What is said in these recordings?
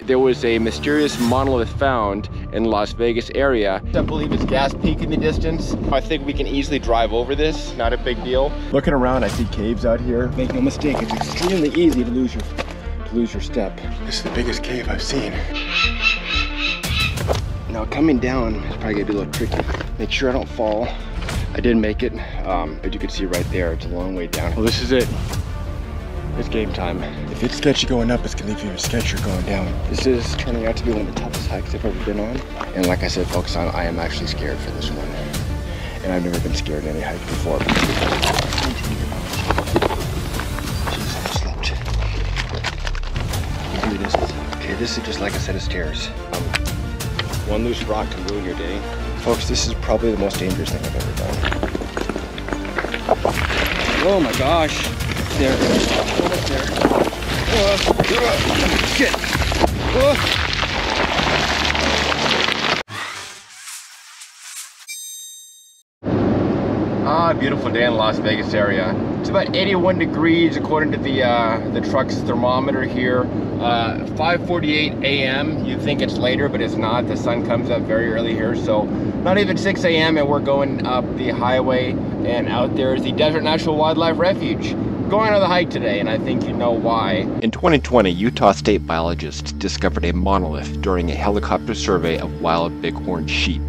there was a mysterious monolith found in the Las Vegas area. I believe it's Gas Peak in the distance. I think we can easily drive over this, not a big deal. Looking around, I see caves out here. Make no mistake, it's extremely easy to lose your step. This is the biggest cave I've seen. Now coming down is probably gonna be a little tricky. Make sure I don't fall. I did make it, but you can see right there, it's a long way down. Well, this is it. It's game time. If it's sketchy going up, it's gonna leave you sketchier going down. This is turning out to be one of the toughest hikes I've ever been on. And like I said, folks, I am actually scared for this one. And I've never been scared in any hike before. Jeez, I slept. You do this. Okay, this is just like a set of stairs. One loose rock can ruin your day. Folks, this is probably the most dangerous thing I've ever done. Oh my gosh. There. Almost there. Shit. Beautiful day in the Las Vegas area. It's about 81 degrees according to the truck's thermometer here. 5:48 a.m. You'd think it's later, but it's not. The sun comes up very early here, so not even 6 a.m. and we're going up the highway, and out there is the Desert National Wildlife Refuge. Going on the hike today, and I think you know why. In 2020, Utah state biologists discovered a monolith during a helicopter survey of wild bighorn sheep.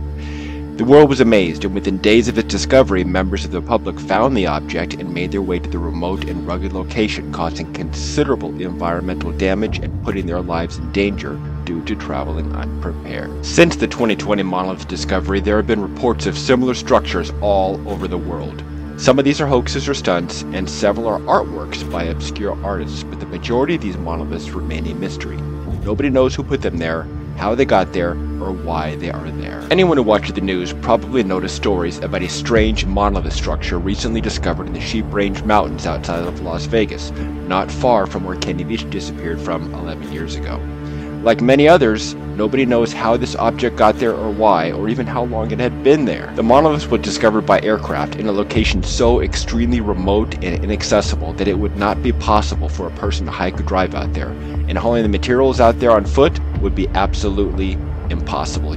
The world was amazed, and within days of its discovery, members of the public found the object and made their way to the remote and rugged location, causing considerable environmental damage and putting their lives in danger due to traveling unprepared. Since the 2020 monolith discovery, there have been reports of similar structures all over the world. Some of these are hoaxes or stunts, and several are artworks by obscure artists, but the majority of these monoliths remain a mystery. Nobody knows who put them there, how they got there, or why they are there. Anyone who watches the news probably noticed stories about a strange monolith structure recently discovered in the Sheep Range Mountains outside of Las Vegas, not far from where Kenny Veach disappeared from 11 years ago. Like many others, nobody knows how this object got there or why, or even how long it had been there. The monolith was discovered by aircraft in a location so extremely remote and inaccessible that it would not be possible for a person to hike or drive out there, and hauling the materials out there on foot would be absolutely impossible.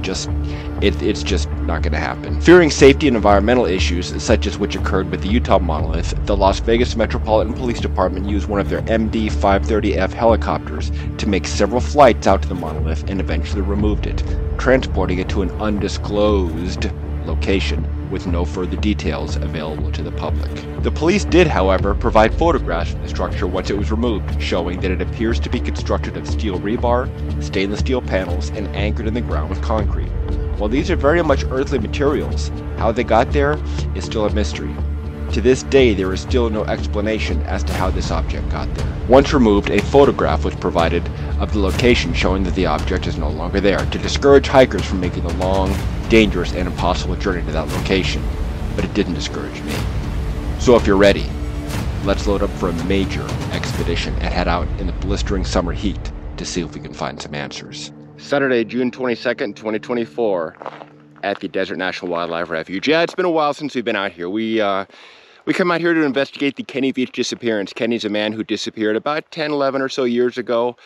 It's just not going to happen. Fearing safety and environmental issues, such as which occurred with the Utah monolith, the Las Vegas Metropolitan Police Department used one of their MD-530F helicopters to make several flights out to the monolith and eventually removed it, transporting it to an undisclosed location with no further details available to the public. The police did, however, provide photographs of the structure once it was removed, showing that it appears to be constructed of steel rebar, stainless steel panels, and anchored in the ground with concrete. While these are very much earthly materials, how they got there is still a mystery. To this day, there is still no explanation as to how this object got there. Once removed, a photograph was provided of the location showing that the object is no longer there, to discourage hikers from making the long, dangerous, and impossible journey to that location. But it didn't discourage me. So if you're ready, let's load up for a major expedition and head out in the blistering summer heat to see if we can find some answers. Saturday, June 22nd, 2024. At the Desert National Wildlife Refuge. Yeah, it's been a while since we've been out here. We come out here to investigate the Kenny Veach disappearance. Kenny's a man who disappeared about 10, 11 or so years ago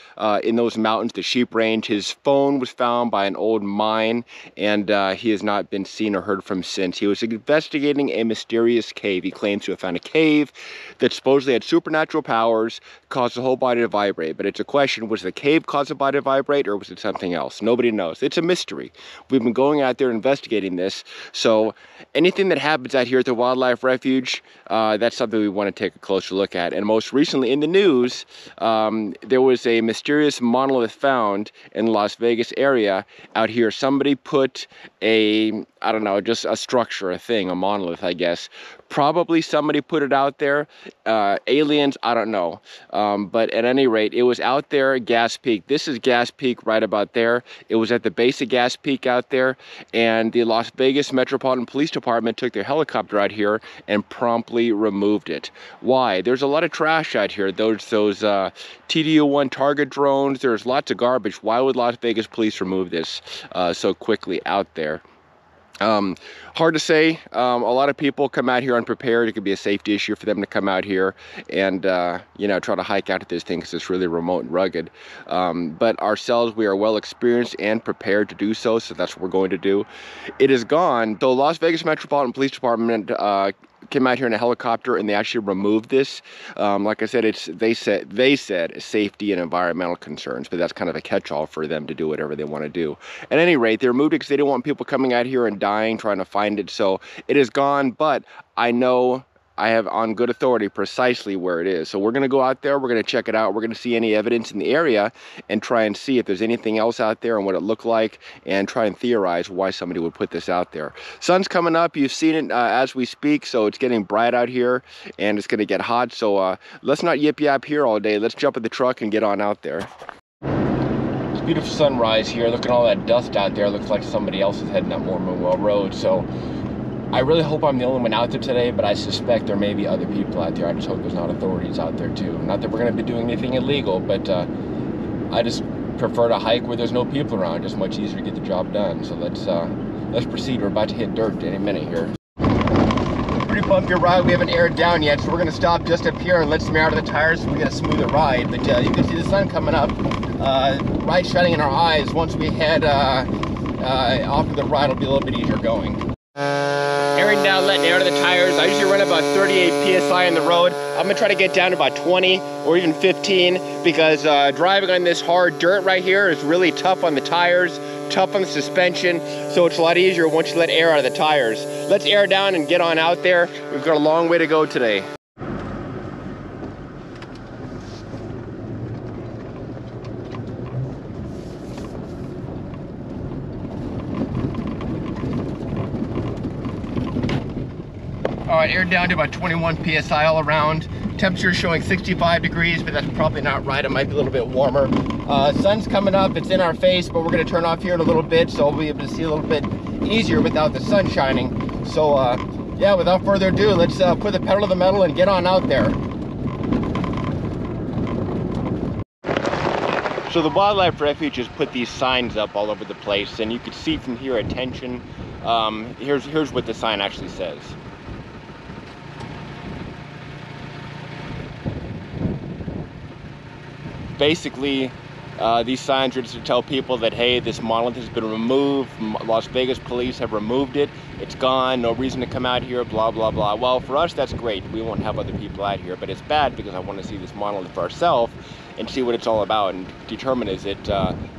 in those mountains, the Sheep Range. His phone was found by an old mine, and he has not been seen or heard from since. He was investigating a mysterious cave. He claims to have found a cave that supposedly had supernatural powers, caused the whole body to vibrate. But it's a question, was the cave cause the body to vibrate, or was it something else? Nobody knows. It's a mystery. We've been going out there investigating this, so anything that happens out here at the Wildlife Refuge, that's something we want to take a closer look at. And most recently in the news, there was a mysterious monolith found in the Las Vegas area out here. Somebody put a, I don't know, just a structure, a thing, a monolith, I guess. Probably somebody put it out there. Aliens, I don't know. But at any rate, it was out there at Gas Peak. This is Gas Peak right about there. It was at the base of Gas Peak out there. And the Las Vegas Metropolitan Police Department took their helicopter out here and promptly removed it. Why? There's a lot of trash out here. Those TDO-1 target drones. There's lots of garbage. Why would Las Vegas police remove this so quickly out there? Hard to say. A lot of people come out here unprepared. It could be a safety issue for them to come out here and, you know, try to hike out to this thing because it's really remote and rugged. But ourselves, we are well experienced and prepared to do so, so that's what we're going to do. It is gone. The Las Vegas Metropolitan Police Department came out here in a helicopter and they actually removed this. Like I said, they said safety and environmental concerns, but that's kind of a catch-all for them to do whatever they want to do. At any rate, they removed it because they didn't want people coming out here and dying trying to find it. So it is gone, but I know I have on good authority precisely where it is. So we're going to go out there, we're going to check it out, we're going to see any evidence in the area and try and see if there's anything else out there and what it looked like and try and theorize why somebody would put this out there. Sun's coming up, you've seen it as we speak, so it's getting bright out here and it's going to get hot. So let's not yip yap here all day. Let's jump in the truck and get on out there. It's a beautiful sunrise here. Look at all that dust out there. Looks like somebody else is heading up Moormoonwell Road. So I really hope I'm the only one out there today, but I suspect there may be other people out there. I just hope there's not authorities out there too. Not that we're going to be doing anything illegal, but I just prefer to hike where there's no people around. Just much easier to get the job done. So let's proceed. We're about to hit dirt any minute here. Pretty bumpy ride. We haven't aired down yet, so we're going to stop just up here and let some air out of the tires so we get a smoother ride. But you can see the sun coming up, right shining in our eyes. Once we head off of the ride, it'll be a little bit easier going. Airing down, letting air to the tires. I usually run about 38 PSI on the road. I'm gonna try to get down to about 20 or even 15 because driving on this hard dirt right here is really tough on the tires, tough on the suspension, so it's a lot easier once you let air out of the tires. Let's air down and get on out there. We've got a long way to go today. All right, air down to about 21 PSI all around. Temperature showing 65 degrees, but that's probably not right. It might be a little bit warmer. Sun's coming up, it's in our face, but we're gonna turn off here in a little bit so we'll be able to see a little bit easier without the sun shining. So yeah, without further ado, let's put the pedal to the metal and get on out there. So the Wildlife Refuge has put these signs up all over the place, and you can see from here, attention. Here's what the sign actually says. Basically, these signs are just to tell people that, hey, this monolith has been removed. Las Vegas police have removed it. It's gone. No reason to come out here, blah, blah, blah. Well, for us, that's great. We won't have other people out here, but it's bad because I want to see this monolith for ourselves and see what it's all about and determine, is it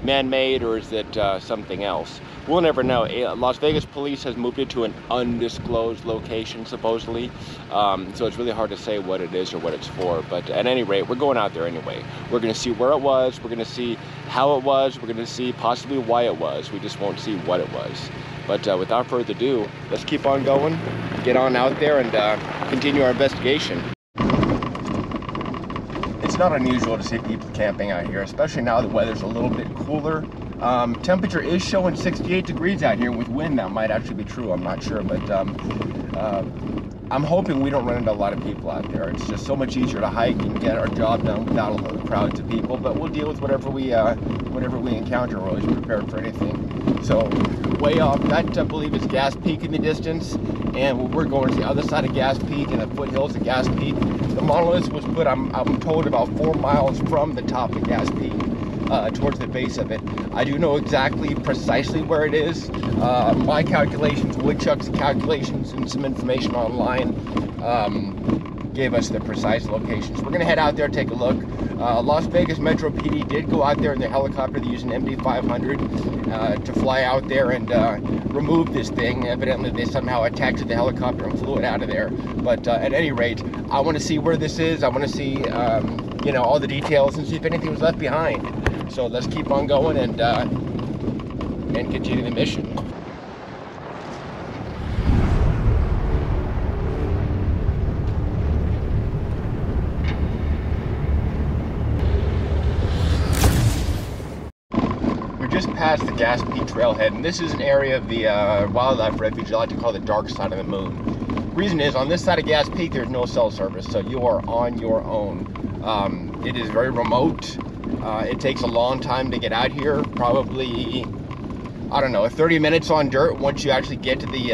man-made or is it something else? We'll never know. Las Vegas police has moved it to an undisclosed location, supposedly. So it's really hard to say what it is or what it's for. But at any rate, we're going out there anyway. We're going to see where it was. We're going to see how it was. We're going to see possibly why it was. We just won't see what it was. But without further ado, let's keep on going, get on out there and continue our investigation. It's not unusual to see people camping out here, especially now the weather's a little bit cooler. Temperature is showing 68 degrees out here with wind. That might actually be true, I'm not sure, but I'm hoping we don't run into a lot of people out there. It's just so much easier to hike and get our job done without a lot of crowds of people, but we'll deal with whatever we encounter. We're always prepared for anything. So way off, that I believe is Gas Peak in the distance, and we're going to the other side of Gas Peak and the foothills of Gas Peak. The Monolith was put, I'm told, about 4 miles from the top of Gas Peak. Towards the base of it. I do know exactly precisely where it is. My calculations, Woodchuck's calculations, and some information online gave us the precise locations. We're gonna head out there, take a look. Las Vegas Metro PD did go out there in their helicopter. They used an MD-500 to fly out there and remove this thing. Evidently they somehow attached the helicopter and flew it out of there. But at any rate, I want to see where this is. I want to see you know, all the details and see if anything was left behind. So let's keep on going and continue the mission. We're just past the Gas Peak trailhead, and this is an area of the Wildlife Refuge I like to call the dark side of the moon. Reason is, on this side of Gas Peak, there's no cell service, so you are on your own. It is very remote. It takes a long time to get out here, probably I don't know, 30 minutes on dirt once you actually get to the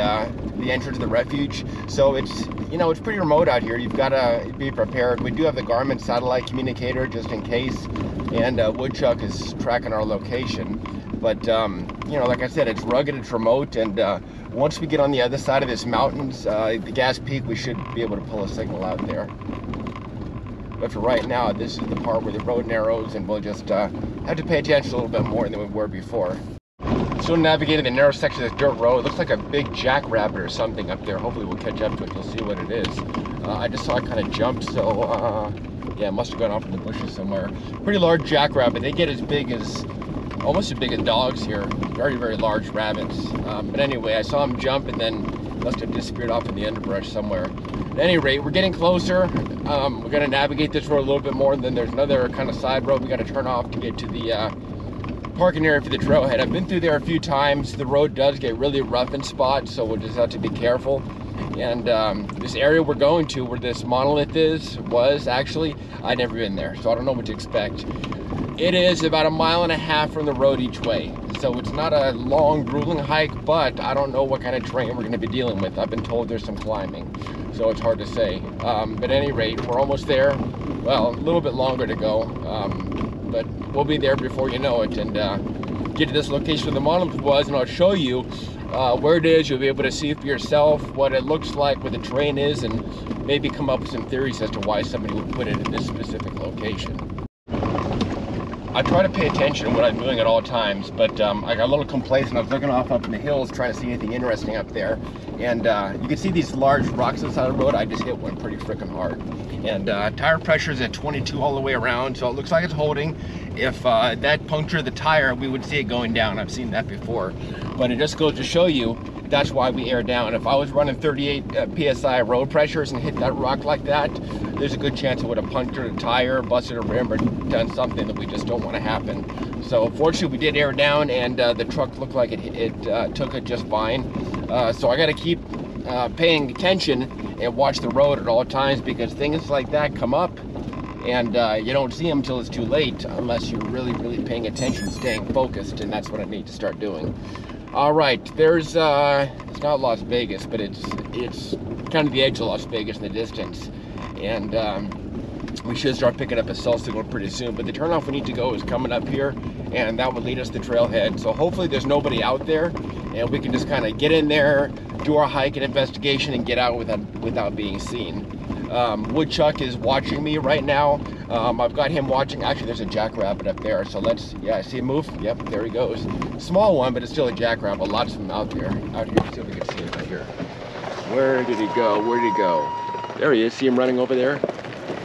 entrance of the refuge. So it's, you know, it's pretty remote out here. You've got to be prepared. We do have the Garmin satellite communicator just in case, and Woodchuck is tracking our location. But you know, like I said, it's rugged, it's remote, and once we get on the other side of this mountains, the Gas Peak, we should be able to pull a signal out there. But for right now, this is the part where the road narrows, and we'll just have to pay attention a little bit more than we were before. Still navigating the narrow section of this dirt road. It looks like a big jackrabbit or something up there. Hopefully we'll catch up to it. You'll see what it is. I just saw it kind of jump, so yeah, it must have gone off in the bushes somewhere. Pretty large jackrabbit. They get as big as, almost as big as dogs here. Very, very large rabbits. But anyway, I saw him jump and then must have disappeared off in the underbrush somewhere. At any rate, we're getting closer. We're going to navigate this road a little bit more, and then there's another kind of side road we got to turn off to get to the parking area for the trailhead. I've been through there a few times. The road does get really rough in spots, so we'll just have to be careful. And this area we're going to, where this Monolith was actually, I'd never been there, so I don't know what to expect. It is about 1.5 miles from the road each way, so it's not a long, grueling hike, but I don't know what kind of terrain we're going to be dealing with. I've been told there's some climbing, so it's hard to say. But at any rate, we're almost there. Well, a little bit longer to go, but we'll be there before you know it, and get to this location where the Monolith was, and I'll show you where it is. You'll be able to see for yourself what it looks like, what the terrain is, and maybe come up with some theories as to why somebody would put it in this specific location. I try to pay attention to what I'm doing at all times, but I got a little complacent. I was looking off up in the hills trying to see anything interesting up there, and you can see these large rocks on the side of the road. I just hit one pretty freaking hard, and tire pressure is at 22 all the way around, so it looks like it's holding. If that punctured the tire, we would see it going down. I've seen that before, but it just goes to show you that's why we air down. If I was running 38 psi road pressures and hit that rock like that, there's a good chance it would have punctured a tire, busted a rim, or done something that we just don't want to happen. So fortunately we did air down, and the truck looked like it took it just fine. So I got to keep paying attention and watch the road at all times, because things like that come up, and you don't see them until it's too late, unless you're really, really paying attention, staying focused, and that's what I need to start doing. All right, there's it's not Las Vegas, but it's kind of the edge of Las Vegas in the distance, and we should start picking up a cell signal pretty soon. But the turnoff we need to go is coming up here, and that would lead us to trailhead. So hopefully there's nobody out there, and we can just kind of get in there, do our hike and investigation, and get out without being seen. Woodchuck is watching me right now. I've got him watching. Actually, there's a jackrabbit up there, so let's, yeah, see him move? Yep, there he goes. Small one, but it's still a jackrabbit. Lots of them out here. See if we can see him right here. Where did he go? Where did he go? There he is. See him running over there?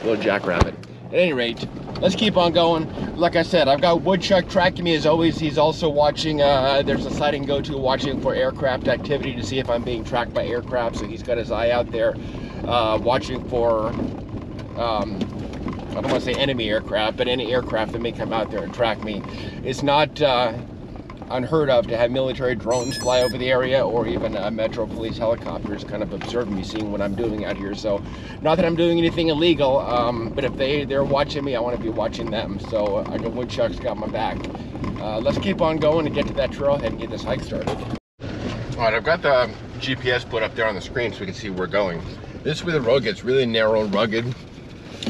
Little jackrabbit. At any rate, let's keep on going. Like I said, I've got Woodchuck tracking me as always. He's also watching, there's a site I can go to, watching for aircraft activity to see if I'm being tracked by aircraft, so he's got his eye out there. Watching for, I don't want to say enemy aircraft, but any aircraft that may come out there and track me. It's not unheard of to have military drones fly over the area, or even Metro Police helicopters kind of observing me, seeing what I'm doing out here. So, not that I'm doing anything illegal, but if they're watching me, I want to be watching them. So I know Woodchuck's got my back. Let's keep on going and get to that trailhead and get this hike started. All right, I've got the GPS put up there on the screen so we can see where we're going. This is where the road gets really narrow and rugged,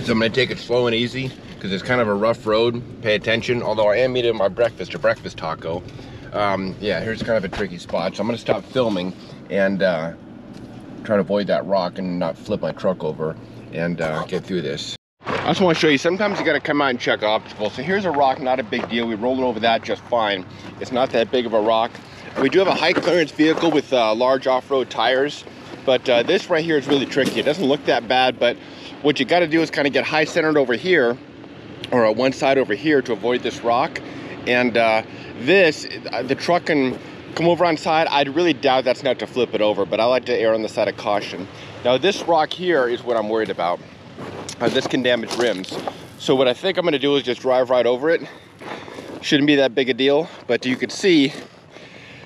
so I'm going to take it slow and easy because it's kind of a rough road. Pay attention, although I am eating my breakfast, a breakfast taco. Yeah, here's kind of a tricky spot, so I'm going to stop filming and try to avoid that rock and not flip my truck over and get through this. I just want to show you, sometimes you got to come out and check obstacles. So here's a rock, not a big deal. We rolled over that just fine. It's not that big of a rock. We do have a high clearance vehicle with large off-road tires. But this right here is really tricky. It doesn't look that bad, but what you got to do is kind of get high centered over here, or on one side over here, to avoid this rock. And the truck can come over on side. I'd really doubt that's not to flip it over, but I like to err on the side of caution. Now this rock here is what I'm worried about. This can damage rims. So what I think I'm going to do is just drive right over it. Shouldn't be that big a deal, but you could see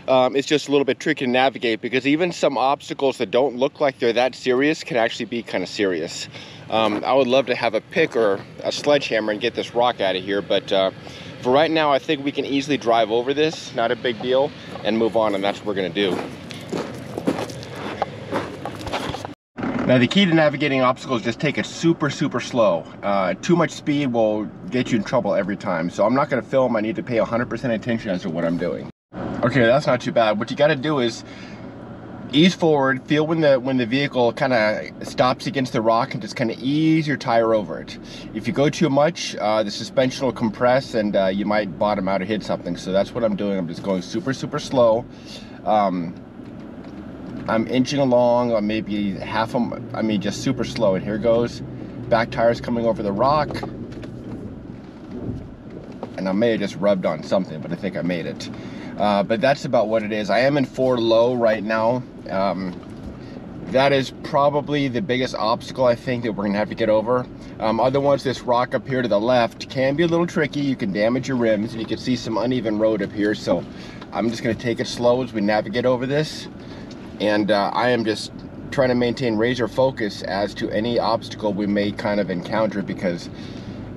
it's just a little bit tricky to navigate, because even some obstacles that don't look like they're that serious can actually be kind of serious. I would love to have a pick or a sledgehammer and get this rock out of here, but for right now I think we can easily drive over this. Not a big deal. and move on, and that's what we're gonna do. Now the key to navigating obstacles is just take it super slow. Too much speed will get you in trouble every time. So I'm not gonna film, I need to pay 100% attention as to what I'm doing. Okay, that's not too bad. What you gotta do is ease forward, feel when the vehicle kind of stops against the rock, and just kind of ease your tire over it. If you go too much, the suspension will compress and you might bottom out or hit something. So that's what I'm doing. I'm just going super slow. I'm inching along, maybe just super slow. And here goes. Back tire's coming over the rock. And I may have just rubbed on something, but I think I made it. But that's about what it is. I am in 4 low right now. That is probably the biggest obstacle I think that we're gonna have to get over. Other ones, this rock up here to the left can be a little tricky. You can damage your rims, and you can see some uneven road up here. So I'm just gonna take it slow as we navigate over this. And I am just trying to maintain razor focus as to any obstacle we may kind of encounter, because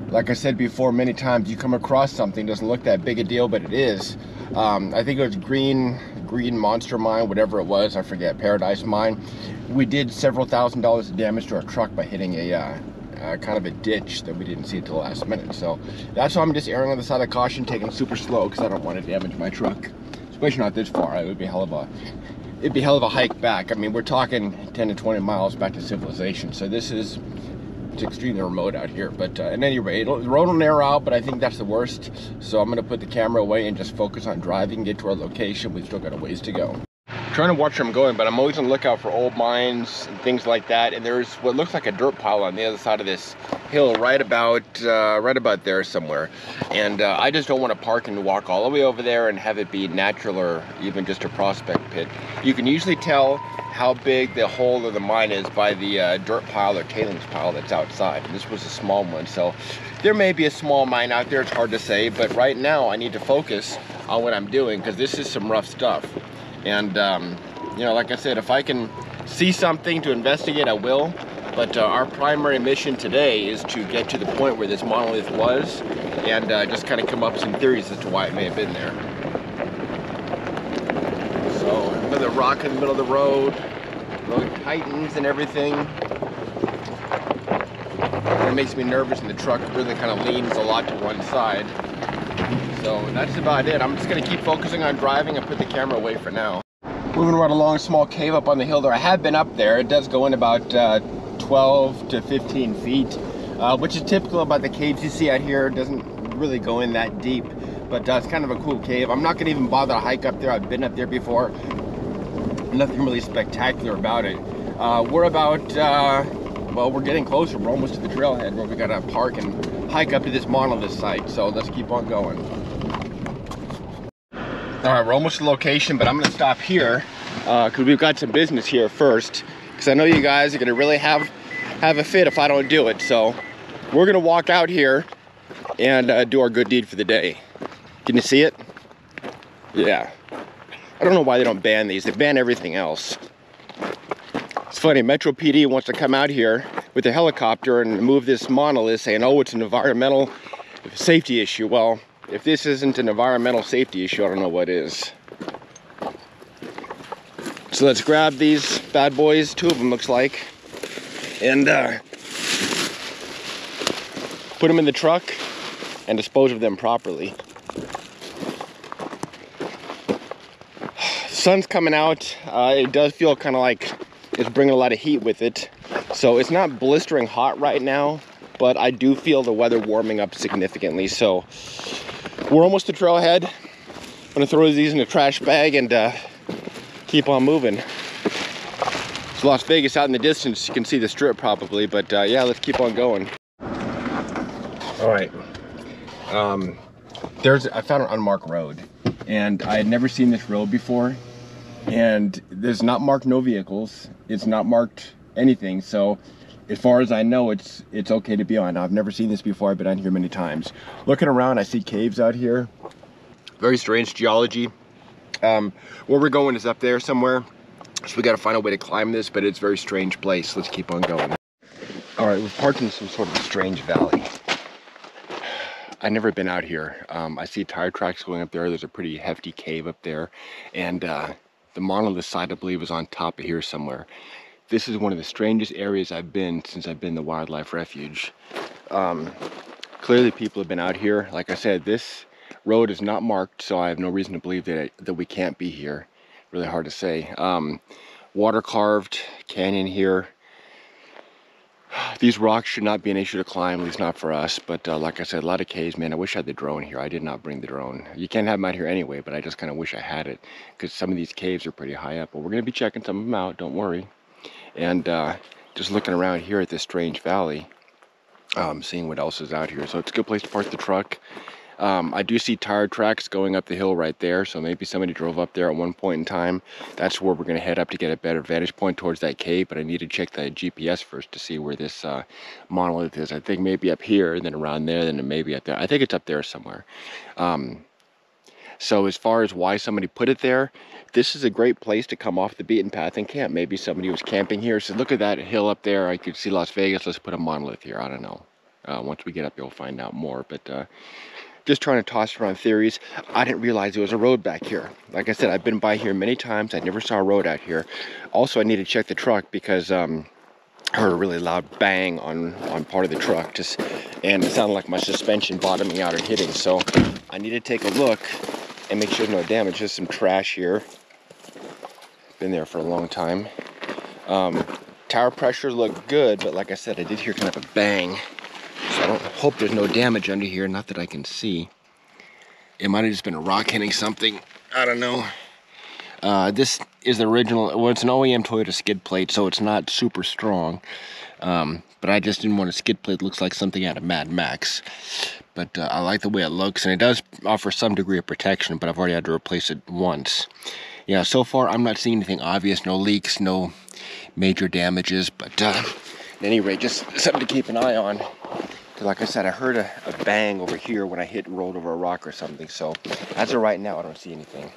like I said before many times, you come across something, doesn't look that big a deal, but it is. I think it was green monster mine, whatever it was, I forget, Paradise Mine. We did several $1000s of damage to our truck by hitting a kind of a ditch that we didn't see until the last minute. So that's why I'm just erring on the side of caution, taking super slow, because I don't want to damage my truck, especially not this far. It would be it'd be hell of a hike back. I mean, we're talking 10 to 20 miles back to civilization. So it's extremely remote out here. But at any rate, the road will narrow out, but I think that's the worst. So I'm gonna put the camera away and just focus on driving, get to our location. We've still got a ways to go. I'm trying to watch where I'm going, but I'm always on the lookout for old mines and things like that. And there's what looks like a dirt pile on the other side of this hill, right about there somewhere. And I just don't want to park and walk all the way over there and have it be natural or even just a prospect pit. You can usually tell how big the hole of the mine is by the dirt pile or tailings pile that's outside. And this was a small one, so there may be a small mine out there. It's hard to say, but right now I need to focus on what I'm doing, because this is some rough stuff. And you know, like I said, if I can see something to investigate, I will. But our primary mission today is to get to the point where this monolith was, and just kind of come up with some theories as to why it may have been there. So another rock in the middle of the road, road tightens and everything. It makes me nervous, and the truck really kind of leans a lot to one side. So that's about it. I'm just gonna keep focusing on driving and put the camera away for now. Moving right along, a small cave up on the hill there. I have been up there. It does go in about 12 to 15 feet, which is typical about the caves you see out here. It doesn't really go in that deep, but it's kind of a cool cave. I'm not gonna even bother to hike up there. I've been up there before. Nothing really spectacular about it. We're about, well, we're getting closer. We're almost to the trailhead where we gotta park and hike up to this monolith site. So let's keep on going. All right, we're almost to the location, but I'm gonna stop here because we've got some business here first, because I know you guys are gonna really have a fit if I don't do it. So we're gonna walk out here and do our good deed for the day. Can you see it? Yeah. I don't know why they don't ban these. They ban everything else. It's funny, Metro PD wants to come out here with a helicopter and move this monolith, saying, oh, it's an environmental safety issue. Well, if this isn't an environmental safety issue, I don't know what is. So let's grab these bad boys, 2 of them looks like, and put them in the truck and dispose of them properly. Sun's coming out. It does feel kind of like it's bringing a lot of heat with it. So it's not blistering hot right now, but I do feel the weather warming up significantly. So we're almost to trailhead. I'm gonna throw these in a trash bag and keep on moving. It's Las Vegas out in the distance. You can see the strip probably, but yeah, let's keep on going. All right. I found an unmarked road, and I had never seen this road before, and there's not marked no vehicles. It's not marked anything. So as far as I know, it's okay to be on. I've never seen this before. I've been on here many times. Looking around, I see caves out here. Very strange geology. Where we're going is up there somewhere. So we got to find a way to climb this, but it's a very strange place. Let's keep on going. All right, we're parked in some sort of strange valley. I've never been out here. I see tire tracks going up there. There's a pretty hefty cave up there. And the Monolith side, I believe, is on top of here somewhere. This is one of the strangest areas I've been since I've been in the wildlife refuge. Clearly people have been out here. Like I said, this road is not marked, so I have no reason to believe that we can't be here. Really hard to say. Water carved canyon here. These rocks should not be an issue to climb, at least not for us. But like I said, a lot of caves, man. I wish I had the drone here. I did not bring the drone. You can't have them out here anyway, but I just kind of wish I had it, because some of these caves are pretty high up. But we're going to be checking some of them out, don't worry. And just looking around here at this strange valley, seeing what else is out here. So it's a good place to park the truck. I do see tire tracks going up the hill right there, so maybe somebody drove up there at one point in time. That's where we're going to head up to get a better vantage point towards that cave, but I need to check the GPS first to see where this monolith is. I think maybe up here, and then around there, then maybe up there. I think it's up there somewhere. So as far as why somebody put it there, this is a great place to come off the beaten path and camp. Maybe somebody was camping here, so look at that hill up there. I could see Las Vegas. Let's put a monolith here. I don't know. Once we get up, you'll find out more, but just trying to toss around theories. I didn't realize there was a road back here. Like I said, I've been by here many times. I never saw a road out here. Also, I need to check the truck because I heard a really loud bang on part of the truck, and it sounded like my suspension bottoming out or hitting. So I need to take a look and make sure there's no damage. Just some trash here. Been there for a long time. Tire pressures look good, but like I said, I did hear kind of a bang. So I don't hope there's no damage under here, not that I can see. It might have just been a rock hitting something. I don't know. This is the original, well, it's an OEM Toyota skid plate, so it's not super strong. But I just didn't want a skid plate that looks like something out of Mad Max. But I like the way it looks, and it does offer some degree of protection, but I've already had to replace it once. Yeah, so far I'm not seeing anything obvious, no leaks, no major damages, but at any rate, just something to keep an eye on. Because like I said, I heard a bang over here when I rolled over a rock or something. So as of right now, I don't see anything.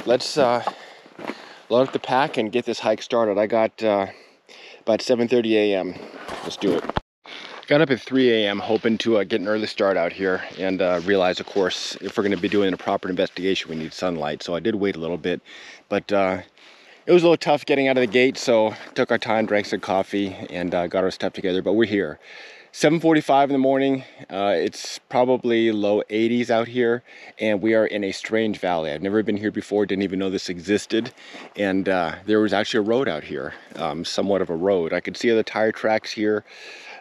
Let's load up the pack and get this hike started. I got about 7:30 a.m. Let's do it. Got up at 3 a.m. hoping to get an early start out here, and realized, of course, if we're going to be doing a proper investigation, we need sunlight. So I did wait a little bit, but it was a little tough getting out of the gate. So took our time, drank some coffee, and got our stuff together. But we're here. 7:45 in the morning. It's probably low 80s out here, and we are in a strange valley. I've never been here before, didn't even know this existed, and there was actually a road out here, somewhat of a road. I could see other tire tracks here.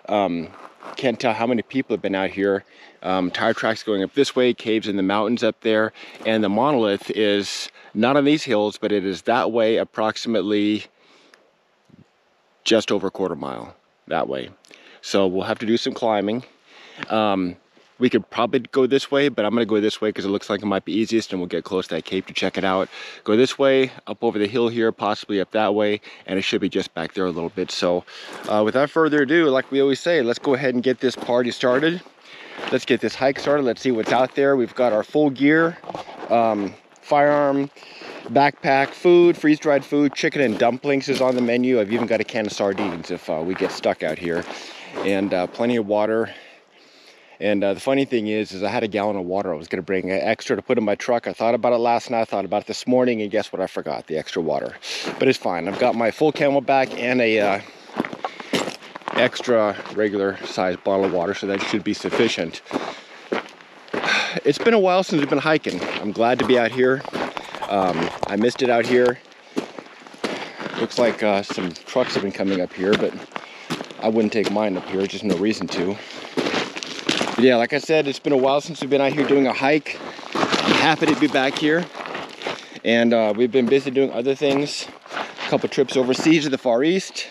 Can't tell how many people have been out here. Tire tracks going up this way, caves in the mountains up there, and the monolith is not on these hills, but it is that way, approximately just over a quarter mile that way. So we'll have to do some climbing. We could probably go this way, but I'm gonna go this way because it looks like it might be easiest, and we'll get close to that cave to check it out. Go this way, up over the hill here, possibly up that way, and it should be just back there a little bit. So without further ado, like we always say, let's go ahead and get this party started. Let's get this hike started. Let's see what's out there. We've got our full gear, firearm, backpack, food, freeze-dried food, chicken and dumplings is on the menu. I've even got a can of sardines if we get stuck out here. And plenty of water. And the funny thing is I had a gallon of water I was going to bring extra to put in my truck. I thought about it last night, I thought about it this morning, and guess what? I forgot the extra water. But it's fine. I've got my full Camelback and a extra regular sized bottle of water, so that should be sufficient. It's been a while since we've been hiking. I'm glad to be out here. I missed it out here. Looks like some trucks have been coming up here, but I wouldn't take mine up here, just no reason to. But yeah, like I said, it's been a while since we've been out here doing a hike. I'm happy to be back here. And we've been busy doing other things. A couple trips overseas to the Far East.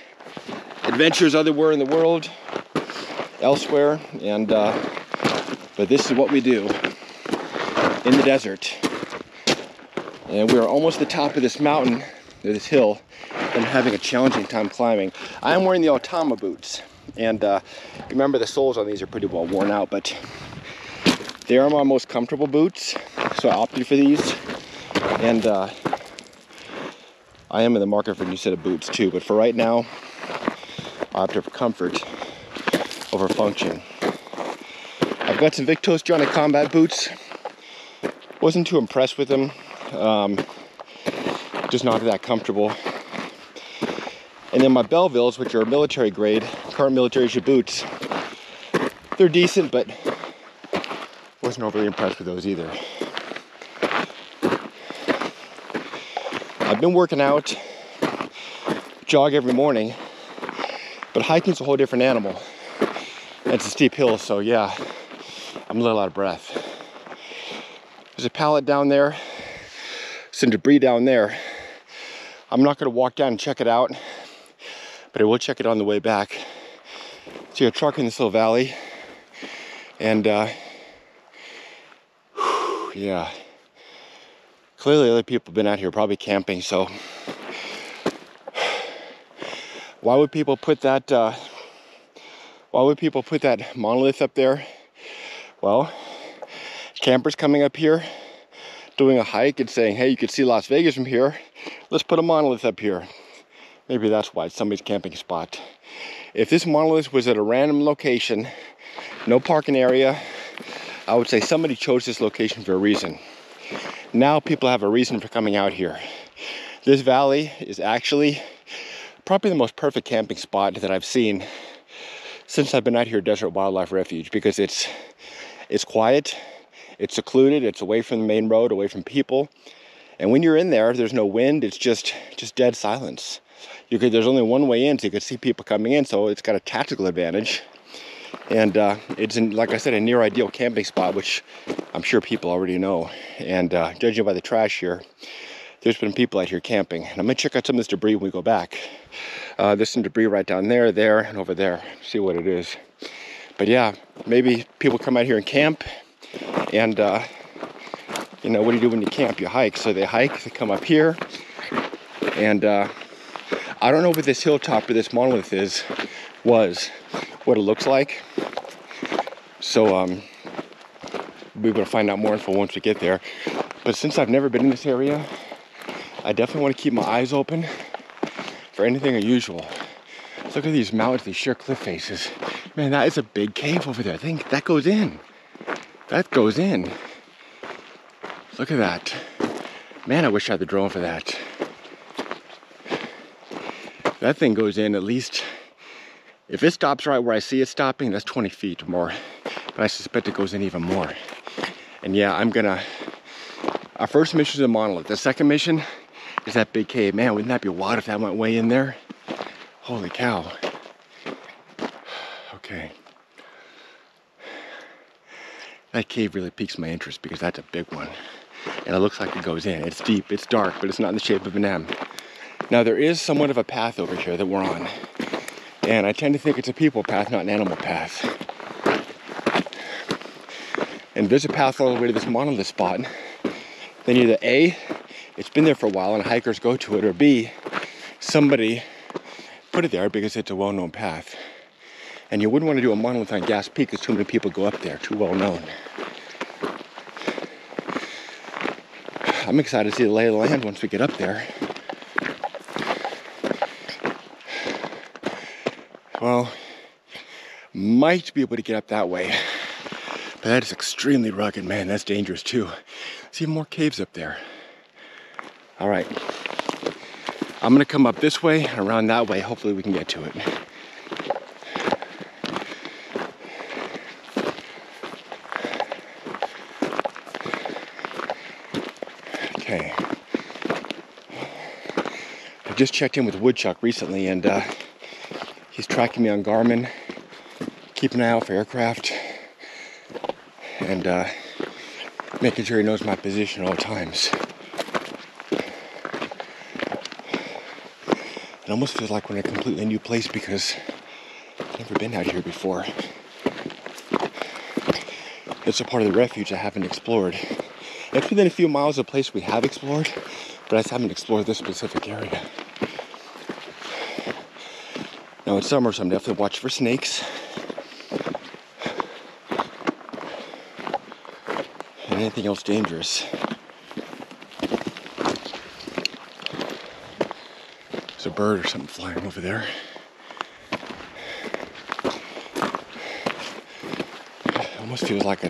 Adventures everywhere in the world, elsewhere. And but this is what we do in the desert. And we are almost at the top of this mountain, this hill, and having a challenging time climbing. I am wearing the Altama boots, and remember the soles on these are pretty well worn out, but they are my most comfortable boots, so I opted for these. And I am in the market for a new set of boots too, but for right now, I opted for comfort over function. I've I've got some Victos Johnny Combat boots. Wasn't too impressed with them. Just not that comfortable. And then my Bellevilles, which are military grade, current military issue boots. They're decent, but wasn't overly impressed with those either. I've been working out, jog every morning, but hiking's a whole different animal. It's a steep hill, so yeah, I'm a little out of breath. There's a pallet down there, some debris down there. I'm not gonna walk down and check it out, but I will check it on the way back. See a truck in this little valley, and yeah, clearly other people have been out here probably camping, so why would people put that monolith up there? Well, campers coming up here doing a hike and saying, hey, you could see Las Vegas from here, let's put a monolith up here. Maybe that's why it's somebody's camping spot. If this monolith was at a random location, no parking area, I would say somebody chose this location for a reason. Now people have a reason for coming out here. This valley is actually probably the most perfect camping spot that I've seen since I've been out here at Desert Wildlife Refuge, because it's quiet, it's secluded, it's away from the main road, away from people. And when you're in there, there's no wind, it's just dead silence. There's only one way in, so you can see people coming in, so it's got a tactical advantage. And it's, like I said, a near ideal camping spot, which I'm sure people already know. And judging by the trash here, there's been people out here camping. And I'm gonna check out some of this debris when we go back. There's some debris right down there, and over there. See what it is. But yeah, maybe people come out here and camp. And you know, what do you do when you camp? You hike. So they hike, they come up here. And I don't know what this hilltop or this monolith was what it looks like. So we're gonna find out more info once we get there. But since I've never been in this area, I definitely want to keep my eyes open for anything unusual. Look at these mountains, these sheer cliff faces. Man, that is a big cave over there. I think that goes in. That goes in. Look at that. Man, I wish I had the drone for that. That thing goes in at least, if it stops right where I see it stopping, that's 20 feet or more. But I suspect it goes in even more. And yeah, our first mission is the monolith. The second mission is that big cave. Man, wouldn't that be wild if that went way in there? Holy cow. Okay. That cave really piques my interest because that's a big one. And it looks like it goes in. It's deep, it's dark, but it's not in the shape of an M. Now there is somewhat of a path over here that we're on. And I tend to think it's a people path, not an animal path. And there's a path all the way to this monolith spot. Then either A, it's been there for a while and hikers go to it, or B, somebody put it there because it's a well-known path. And you wouldn't want to do a monolith on Gas Peak because too many people go up there, too well known. I'm excited to see the lay of the land once we get up there. Well, might be able to get up that way, but that is extremely rugged, man. That's dangerous too. See more caves up there. All right, I'm gonna come up this way and around that way. Hopefully we can get to it. Okay. I just checked in with Woodchuck recently, and he's tracking me on Garmin, keeping an eye out for aircraft, and making sure he knows my position at all times. It almost feels like we're in a completely new place because I've never been out here before. It's a part of the refuge I haven't explored. It's within a few miles of a place we have explored, but I just haven't explored this specific area. Now it's summer, so I'm definitely watching for snakes. And anything else dangerous. There's a bird or something flying over there. almost feels like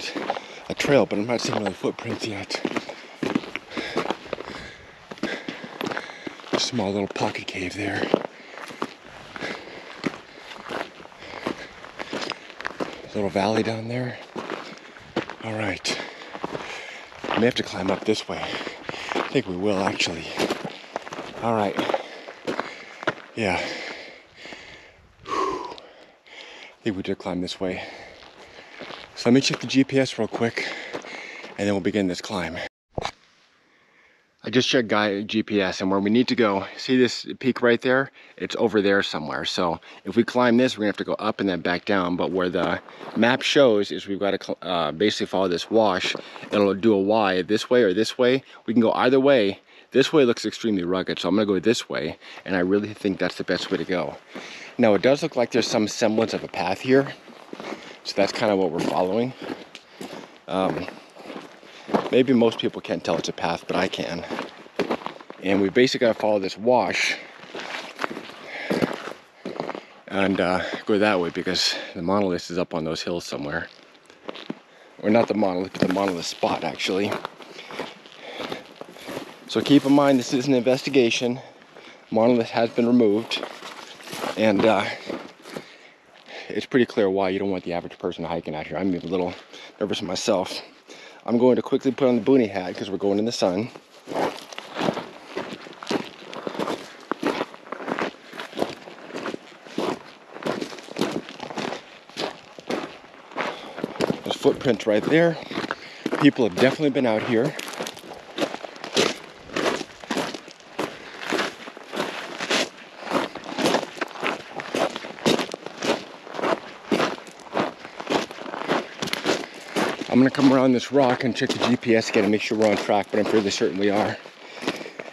a trail, but I'm not seeing any footprints yet. A small little pocket cave there. Little valley down there. All right. We may have to climb up this way. I think we will actually. All right. Yeah. Whew. I think we did climb this way. So let me check the GPS real quick and then we'll begin this climb. I just checked GPS and where we need to go, see this peak right there? It's over there somewhere. So if we climb this, we're gonna have to go up and then back down. But where the map shows is we've got to basically follow this wash. It'll do a Y this way or this way. We can go either way. This way looks extremely rugged, so I'm gonna go this way. And I really think that's the best way to go. Now it does look like there's some semblance of a path here. So that's kind of what we're following. Maybe most people can't tell it's a path, but I can. And we basically gotta follow this wash and go that way because the Monolith is up on those hills somewhere. Or not the Monolith, but the Monolith spot actually. So keep in mind this is an investigation. Monolith has been removed. And it's pretty clear why you don't want the average person hiking out here. I'm a little nervous myself. I'm going to quickly put on the boonie hat because we're going in the sun. There's footprints right there. People have definitely been out here. I'm gonna come around this rock and check the GPS again and make sure we're on track, but I'm fairly certain we are.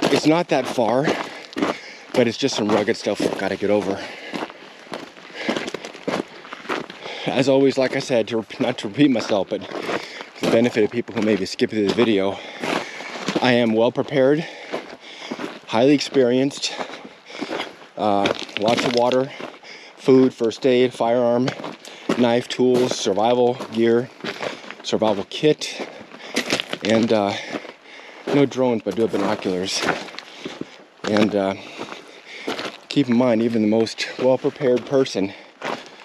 It's not that far, but it's just some rugged stuff we've got to get over. As always, like I said, not to repeat myself, but for the benefit of people who may be skipping through the video, I am well prepared, highly experienced, lots of water, food, first aid, firearm, knife, tools, survival gear, survival kit, and no drones, but I do have binoculars. And keep in mind, even the most well-prepared person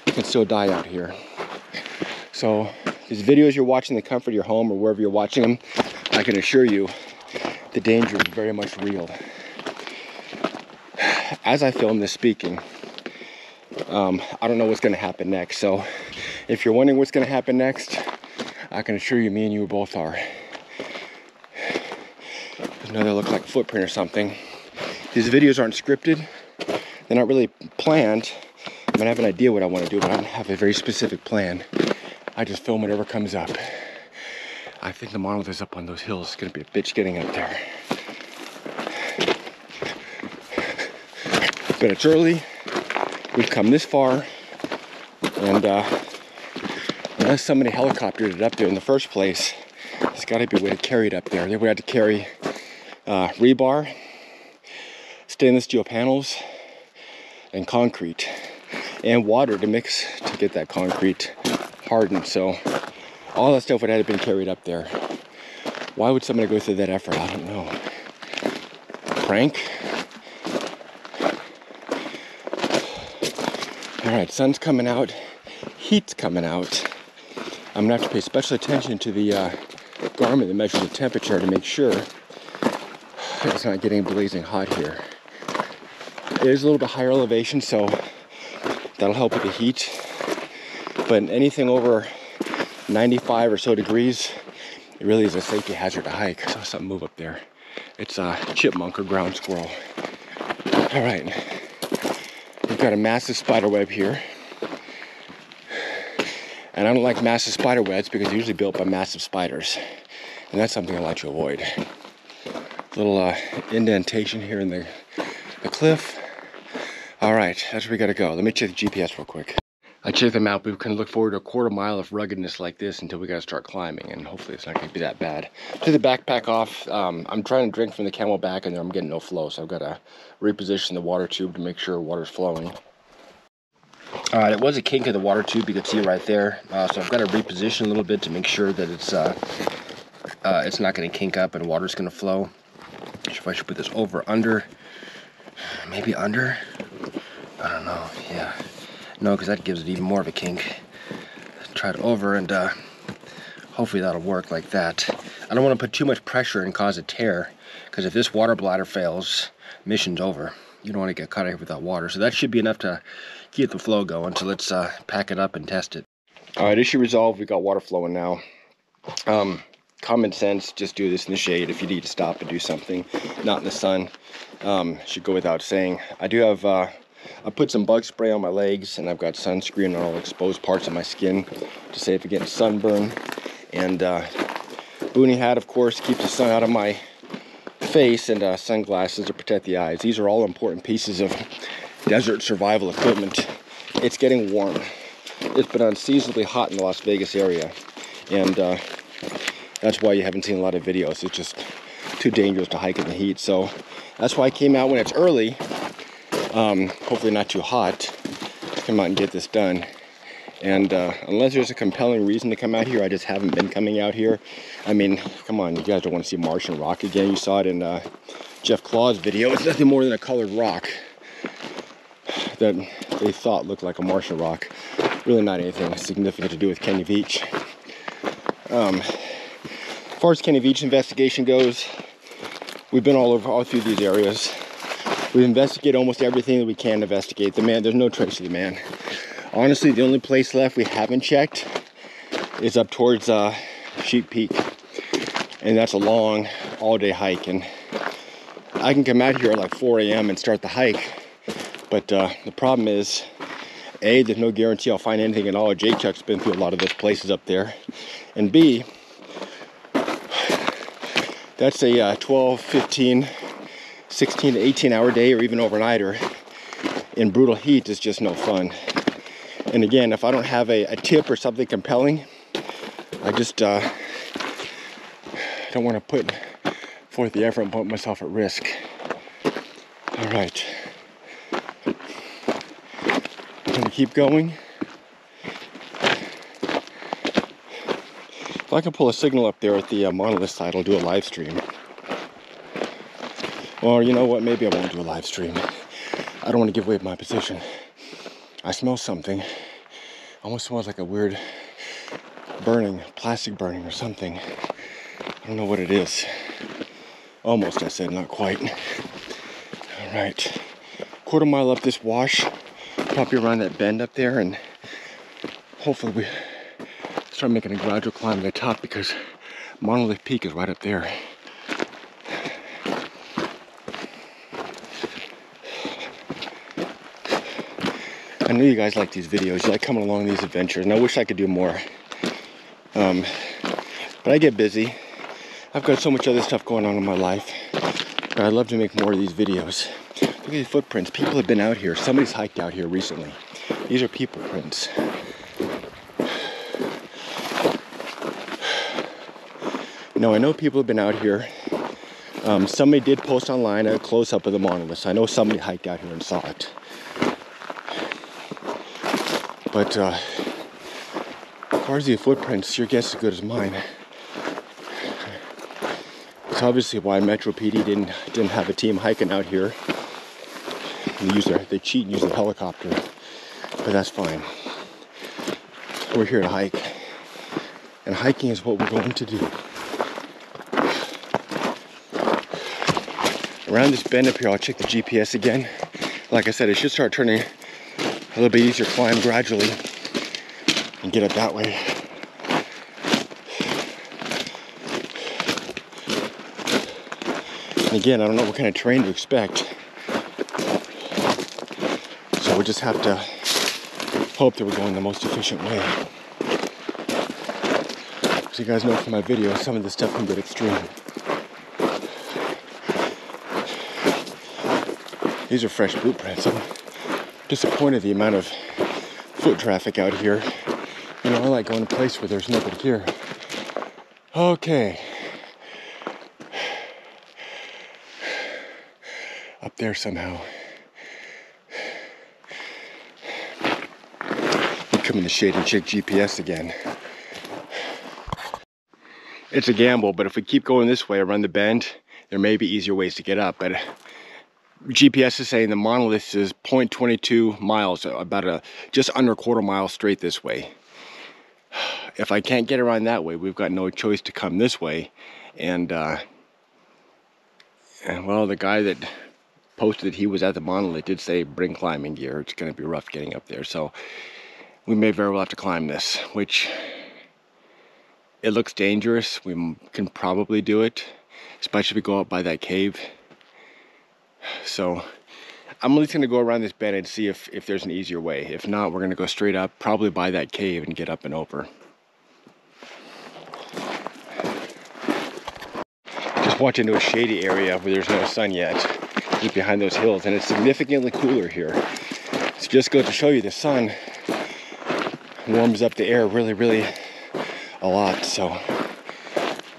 can still die out here. So these videos you're watching in the comfort of your home or wherever you're watching them, I can assure you the danger is very much real. As I film this speaking, I don't know what's going to happen next. So if you're wondering what's going to happen next, I can assure you, me and you both are. There's another look like footprint or something. These videos aren't scripted. They're not really planned. I mean, I have an idea what I want to do, but I don't have a very specific plan. I just film whatever comes up. I think the Monolith is up on those hills. It's gonna be a bitch getting up there. But it's early. We've come this far, and unless somebody helicoptered it up there in the first place, there's got to be a way to carry it up there. They would have to carry rebar, stainless steel panels, and concrete, and water to mix to get that concrete hardened. So all that stuff would have been carried up there. Why would somebody go through that effort? I don't know. Prank? All right, sun's coming out, heat's coming out. I'm gonna have to pay special attention to the garment that measures the temperature to make sure it's not getting blazing hot here. It is a little bit higher elevation, so that'll help with the heat. But anything over 95 or so degrees, it really is a safety hazard to hike. I saw something move up there. It's a chipmunk or ground squirrel. All right, we've got a massive spider web here. And I don't like massive spider webs because they're usually built by massive spiders. And that's something I like to avoid. Little indentation here in the cliff. All right, that's where we gotta go. Let me check the GPS real quick. I checked the map. We can look forward to a quarter mile of ruggedness like this until we gotta start climbing, and hopefully it's not gonna be that bad. Took the backpack off. I'm trying to drink from the Camelback and I'm getting no flow, so I've gotta reposition the water tube to make sure water's flowing. It was a kink in the water tube, you can see right there. So I've got to reposition a little bit to make sure that it's not going to kink up and water's going to flow. If I should put this over, under, maybe under. I don't know. Yeah, no, because that gives it even more of a kink. Try it over, and hopefully that'll work like that. I don't want to put too much pressure and cause a tear, because if this water bladder fails, mission's over. You don't want to get caught here without water. So that should be enough to keep the flow going. So let's pack it up and test it. All right, issue resolved. We got water flowing now. Common sense, just do this in the shade if you need to stop and do something, not in the sun. Should go without saying. I do have, I put some bug spray on my legs, and I've got sunscreen on all exposed parts of my skin to save against sunburn. And boonie hat, of course, keeps the sun out of my face, and sunglasses to protect the eyes. These are all important pieces of desert survival equipment. It's getting warm. It's been unseasonably hot in the Las Vegas area, and that's why you haven't seen a lot of videos. It's just too dangerous to hike in the heat. So that's why I came out when it's early, hopefully not too hot, to come out and get this done. And unless there's a compelling reason to come out here, I just haven't been coming out here. I mean, come on, you guys don't want to see Martian rock again. You saw it in Jeff Claw's video. It's nothing more than a colored rock that they thought looked like a Martian rock. Really not anything significant to do with Kenny Veach. As far as Kenny Veach's investigation goes, we've been all through these areas. We've investigated almost everything that we can investigate. The man, there's no trace of the man. Honestly, the only place left we haven't checked is up towards Sheep Peak. And that's a long, all-day hike. And I can come out here at like 4 a.m. and start the hike. But the problem is, A, there's no guarantee I'll find anything at all. Jake Chuck's been through a lot of those places up there. And B, that's a 12, 15, 16 to 18 hour day, or even overnighter in brutal heat is just no fun. And again, if I don't have a tip or something compelling, I just don't want to put forth the effort and put myself at risk. All right. I'm going to keep going. If I can pull a signal up there at the Monolith side, I'll do a live stream. Or you know what, maybe I won't do a live stream. I don't want to give away my position. I smell something. Almost smells like a weird burning, plastic burning or something. I don't know what it is. Almost, I said, not quite. All right, quarter mile up this wash, probably around that bend up there, and hopefully we start making a gradual climb to the top, because Monolith Peak is right up there. I know you guys like these videos. You like coming along these adventures, and I wish I could do more. But I get busy. I've got so much other stuff going on in my life. But I'd love to make more of these videos. Look at these footprints. People have been out here. Somebody's hiked out here recently. These are people prints. Now, I know people have been out here. Somebody did post online a close-up of the Monolith. I know somebody hiked out here and saw it. But as far as the footprints, your guess is as good as mine. It's obviously why Metro PD didn't have a team hiking out here. They cheat and use the helicopter, but that's fine. We're here to hike, and hiking is what we're going to do. Around this bend up here, I'll check the GPS again. Like I said, it should start turning a little bit easier climb gradually and get it that way. And again, I don't know what kind of terrain to expect. So we just have to hope that we're going the most efficient way. So you guys know from my videos, some of this stuff can get extreme. These are fresh boot prints. I'm disappointed the amount of foot traffic out here. You know, I like going to a place where there's nobody here. Okay. Up there somehow. come in the shade and check GPS again. It's a gamble, but if we keep going this way around the bend, there may be easier ways to get up. But GPS is saying the Monolith is 0.22 miles, about just under a quarter mile straight this way. If I can't get around that way, we've got no choice to come this way. And well, the guy that posted that he was at the Monolith did say bring climbing gear. It's going to be rough getting up there, so we may very well have to climb this, which it looks dangerous. We can probably do it, especially if we go up by that cave. So I'm at least going to go around this bend and see if there's an easier way. If not, we're going to go straight up, probably by that cave, and get up and over. Just walked into a shady area where there's no sun yet, just behind those hills, and it's significantly cooler here. So just goes to show you the sun warms up the air really a lot, so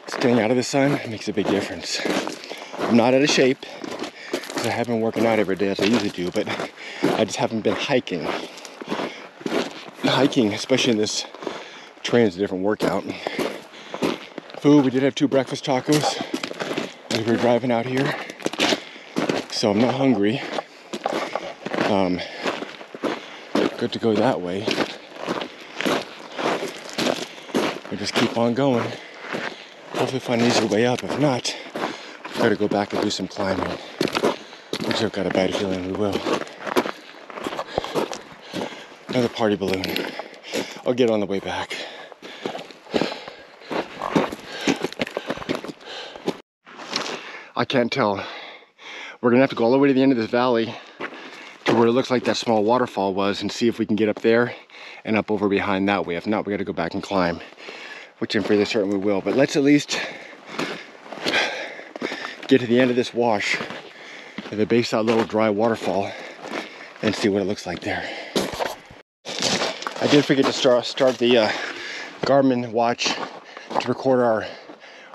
staying out of the sun makes a big difference. I'm not out of shape because I haven't been working out every day as I usually do, but I just haven't been hiking. Hiking, especially in this terrain, is a different workout. Food, we did have 2 breakfast tacos as we were driving out here, so I'm not hungry. Good to go that way. We just keep on going. Hopefully find an easier way up. If not, we've got to go back and do some climbing, which I've got a bad feeling we will. Another party balloon. I'll get on the way back. I can't tell. We're gonna have to go all the way to the end of this valley to where it looks like that small waterfall was and see if we can get up there and up over behind that way. If not, we got to go back and climb, which I'm fairly certain we will. But let's at least get to the end of this wash at the base of that little dry waterfall and see what it looks like there. I did forget to start the Garmin watch to record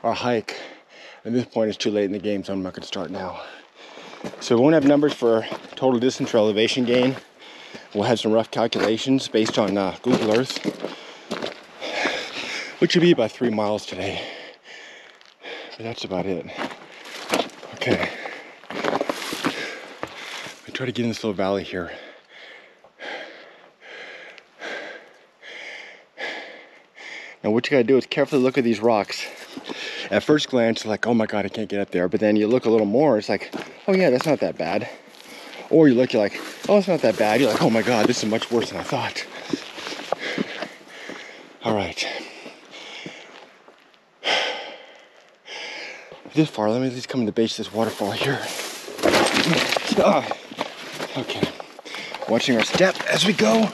our hike. At this point, it's too late in the game, so I'm not going to start now. So we won't have numbers for total distance or elevation gain. We'll have some rough calculations based on Google Earth, which should be about 3 miles today. But that's about it. Okay. I try to get in this little valley here. Now what you gotta do is carefully look at these rocks. At first glance, like, oh my God, I can't get up there. But then you look a little more, it's like, oh yeah, that's not that bad. Or you look, you're like, oh, it's not that bad. You're like, oh my God, this is much worse than I thought. All right. This far, let me at least come to the base of this waterfall here. Okay. Watching our step as we go.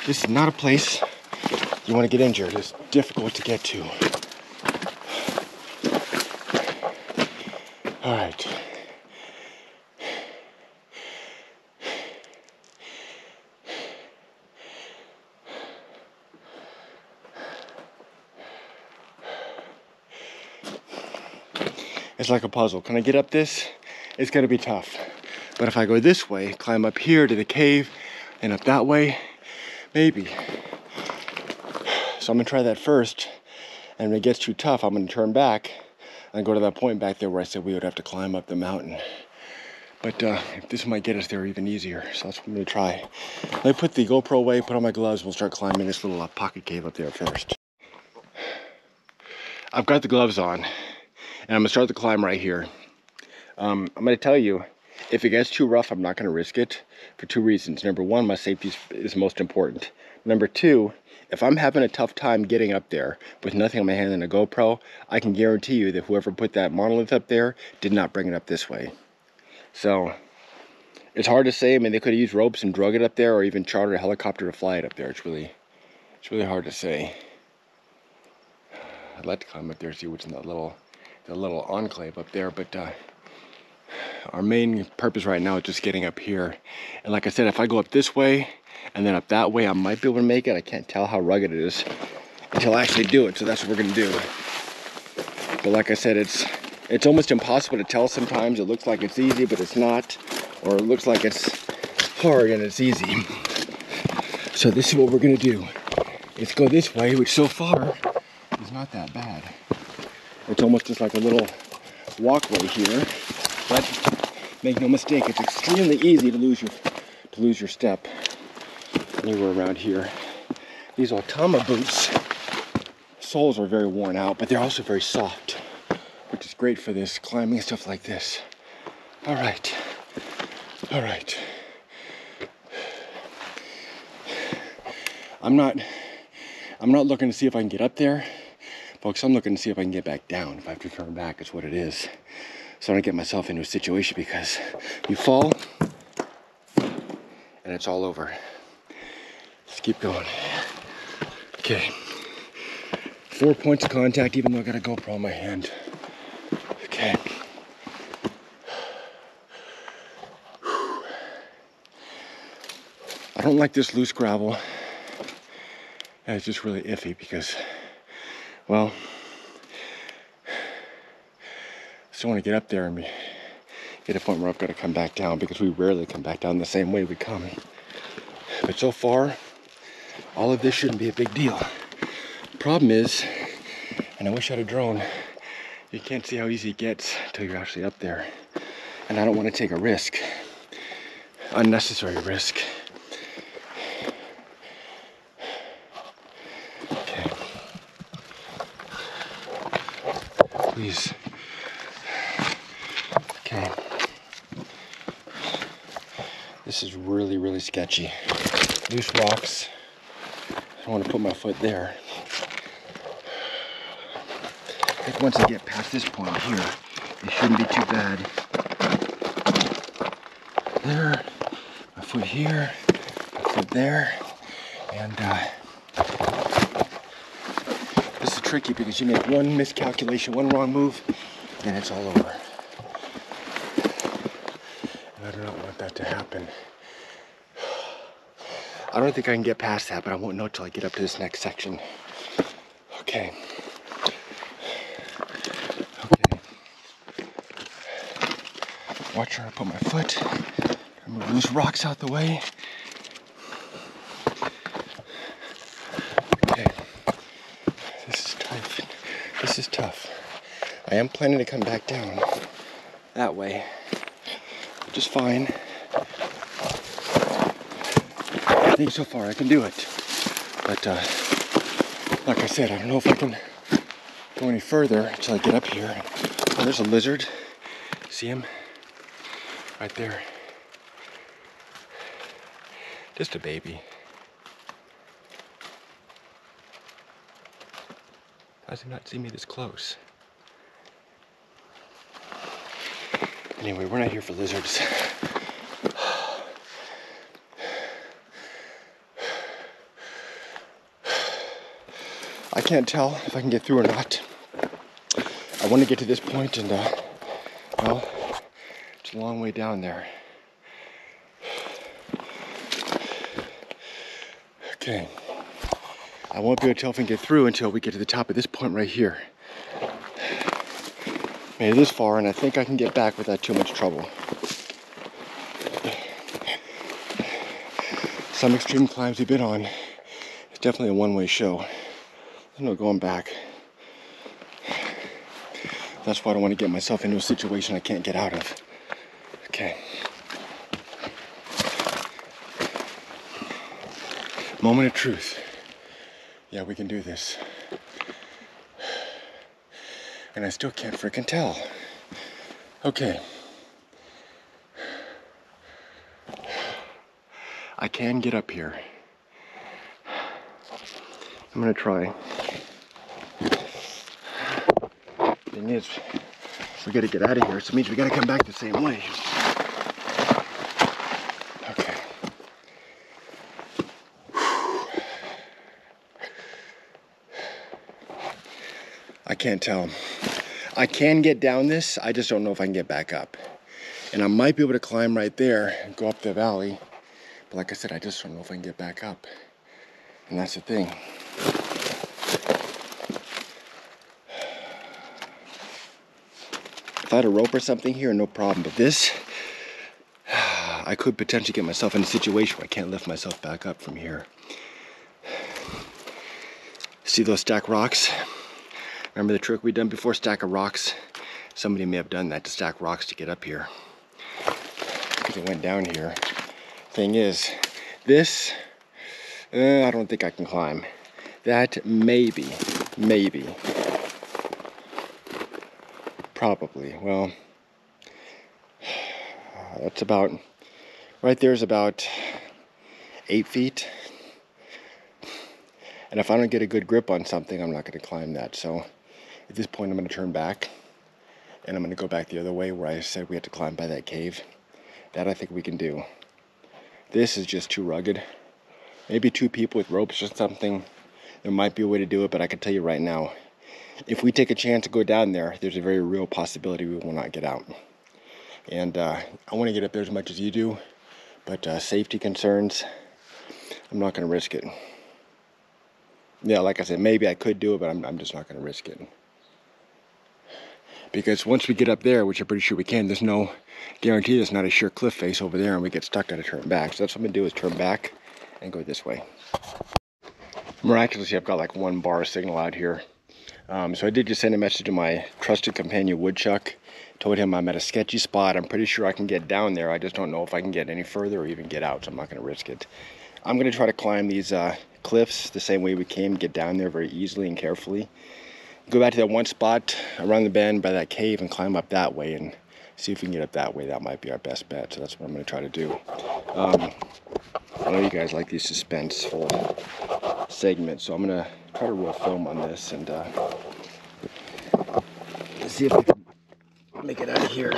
This is not a place you want to get injured. It's difficult to get to. All right. It's like a puzzle. Can I get up this? It's gonna be tough. But if I go this way, climb up here to the cave and up that way, maybe. So I'm gonna try that first. And when it gets too tough, I'm gonna turn back and go to that point back there where I said we would have to climb up the mountain. But this might get us there even easier. So that's what I'm gonna try. Let me put the GoPro away, put on my gloves, and we'll start climbing this little pocket cave up there first. I've got the gloves on. And I'm gonna start the climb right here. I'm gonna tell you, if it gets too rough, I'm not gonna risk it for 2 reasons. Number 1, my safety is most important. Number 2, if I'm having a tough time getting up there with nothing on my hand and a GoPro, I can guarantee you that whoever put that Monolith up there did not bring it up this way. So it's hard to say. I mean, they could have used ropes and drug it up there, or even chartered a helicopter to fly it up there. It's really hard to say. I'd like to climb up there and see what's in that little enclave up there, but our main purpose right now is just getting up here. And like I said, if I go up this way and then up that way, I might be able to make it. I can't tell how rugged it is until I actually do it, so that's what we're gonna do. But like I said, it's almost impossible to tell sometimes. It looks like it's easy, but it's not, or it looks like it's hard and it's easy. So this is what we're gonna do. Let's go this way, which so far is not that bad. It's almost just like a little walkway here, but make no mistake, it's extremely easy to lose your step anywhere around here. These Otama boots, soles are very worn out, but they're also very soft, which is great for this climbing and stuff like this. All right. I'm not looking to see if I can get up there, folks. I'm looking to see if I can get back down. If I have to turn back, is what it is. So I don't get myself into a situation because you fall and it's all over. Let's keep going. Okay. 4 points of contact, even though I got a GoPro in my hand. Okay. I don't like this loose gravel. And it's just really iffy because, well, I still want to get up there and get a point where I've got to come back down, because we rarely come back down the same way we come. But so far, all of this shouldn't be a big deal. Problem is, and I wish I had a drone, you can't see how easy it gets until you're actually up there. And I don't want to take a risk, unnecessary risk. Okay. Please. Okay. This is really, really sketchy. Loose rocks. I don't want to put my foot there. I think once I get past this point here, it shouldn't be too bad. There, my foot here, my foot there, and this is tricky because you make one miscalculation, one wrong move, and it's all over. And I do not want that to happen. I don't think I can get past that, but I won't know till I get up to this next section. Okay. Watch where I put my foot. Move loose rocks out the way. Okay. This is tough. This is tough. I am planning to come back down that way, which is fine. I think so far I can do it. But like I said, I don't know if I can go any further until I get up here. Oh, there's a lizard. See him? Right there. Just a baby. How does he not see me this close? Anyway, we're not here for lizards. I can't tell if I can get through or not. I want to get to this point and, well, it's a long way down there. Okay. I won't be able to tell if I can get through until we get to the top of this point right here. Made it this far, and I think I can get back without too much trouble. Some extreme climbs we've been on, it's definitely a one-way show. There's no going back. That's why I don't want to get myself into a situation I can't get out of. Okay. Moment of truth. Yeah, we can do this. And I still can't freaking tell. Okay. I can get up here. I'm gonna try. Thing is, we gotta get out of here, so it means we gotta come back the same way. Okay. I can't tell. I can get down this, I just don't know if I can get back up. And I might be able to climb right there and go up the valley. But like I said, I just don't know if I can get back up. And that's the thing. If I had a rope or something here, no problem. But this, I could potentially get myself in a situation where I can't lift myself back up from here. See those stack rocks? Remember the trick we done before, stack of rocks? Somebody may have done that to stack rocks to get up here. Because it went down here. Thing is, this, I don't think I can climb. That maybe, probably, well, that's about, right there is about 8 feet. And if I don't get a good grip on something, I'm not going to climb that. So at this point, I'm going to turn back and I'm going to go back the other way where I said we had to climb by that cave. That I think we can do. This is just too rugged. Maybe 2 people with ropes or something. There might be a way to do it, but I can tell you right now, if we take a chance to go down there, there's a very real possibility we will not get out. And I want to get up there as much as you do, but safety concerns, I'm not going to risk it. Yeah, like I said, maybe I could do it, but I'm just not going to risk it. Because once we get up there, which I'm pretty sure we can, there's no guarantee there's not a sheer cliff face over there and we get stuck, gotta turn back. So that's what I'm going to do, is turn back and go this way. Miraculously, I've got like 1 bar signal out here. So I did just send a message to my trusted companion, Woodchuck. Told him I'm at a sketchy spot. I'm pretty sure I can get down there. I just don't know if I can get any further or even get out, so I'm not going to risk it. I'm going to try to climb these cliffs the same way we came, get down there very easily and carefully. Go back to that one spot around the bend by that cave and climb up that way and see if we can get up that way. That might be our best bet, so that's what I'm going to try to do. I know you guys like these suspenseful segments, so I'm going to try to roll film on this and see if I can make it out of here.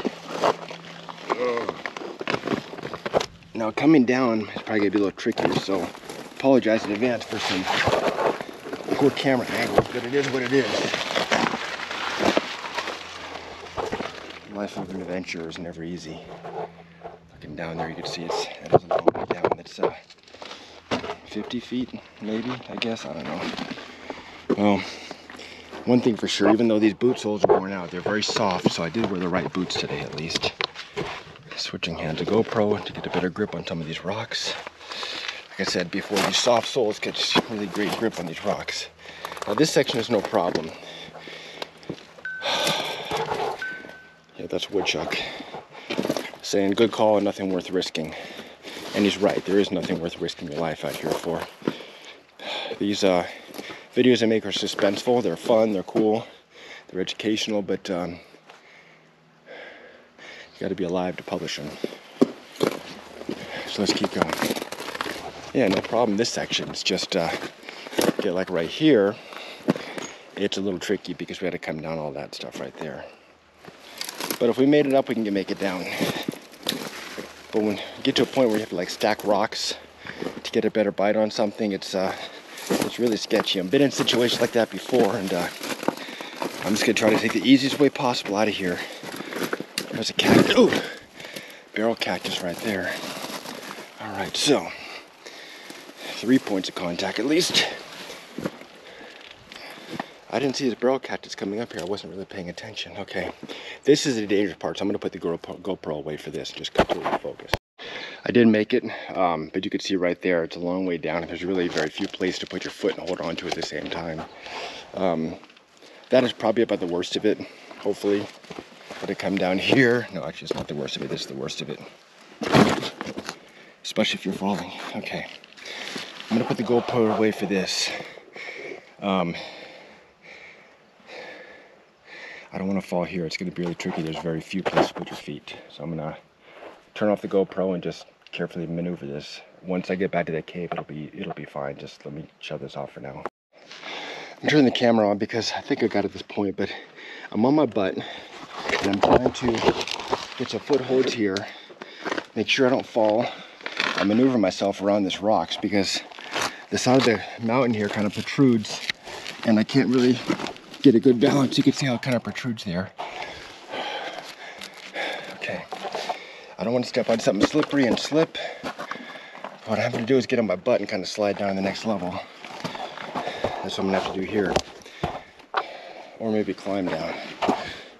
Now coming down is probably going to be a little trickier, so apologize in advance for some poor camera angles, but it is what it is. Life of an adventurer is never easy. Looking down there, you can see it is a long way down. It's 50 feet, maybe, I guess, I don't know. Well, one thing for sure, even though these boot soles are worn out, they're very soft, so I did wear the right boots today at least. Switching hand to GoPro to get a better grip on some of these rocks. Like I said before, these soft soles get really great grip on these rocks. Now this section is no problem. Yeah, that's Woodchuck saying good call and nothing worth risking. And he's right, there is nothing worth risking your life out here for. These videos I make are suspenseful, they're fun, they're cool, they're educational, but you gotta be alive to publish them. So let's keep going. Yeah, no problem. This section is just, get like right here, it's a little tricky because we had to come down all that stuff right there. But if we made it up, we can make it down. But when you get to a point where you have to like stack rocks to get a better bite on something, it's really sketchy. I've been in situations like that before, and I'm just gonna try to take the easiest way possible out of here. There's a cactus. Ooh, barrel cactus right there. All right, so 3 points of contact at least. I didn't see this barrel cactus coming up here. I wasn't really paying attention. Okay, this is the dangerous part, so I'm gonna put the GoPro away for this and just completely focus. I did make it, but you can see right there, it's a long way down. There's really very few places to put your foot and hold on to at the same time. That is probably about the worst of it, hopefully. But it come down here. No, actually, it's not the worst of it. This is the worst of it. Especially if you're falling. Okay. I'm going to put the GoPro away for this. I don't want to fall here. It's going to be really tricky. There's very few places to put your feet. So I'm going to turn off the GoPro and just carefully maneuver this. Once I get back to that cave, it'll be fine. Just let me shut this off for now. I'm turning the camera on because I think I got at this point, but I'm on my butt and I'm trying to get some footholds here, make sure I don't fall. I maneuver myself around these rocks because the side of the mountain here kind of protrudes and I can't really get a good balance. You can see how it kind of protrudes there. Okay, I don't want to step on something slippery and slip. What I'm going to do is get on my butt and kind of slide down to the next level. That's what I'm going to have to do here. Or maybe climb down.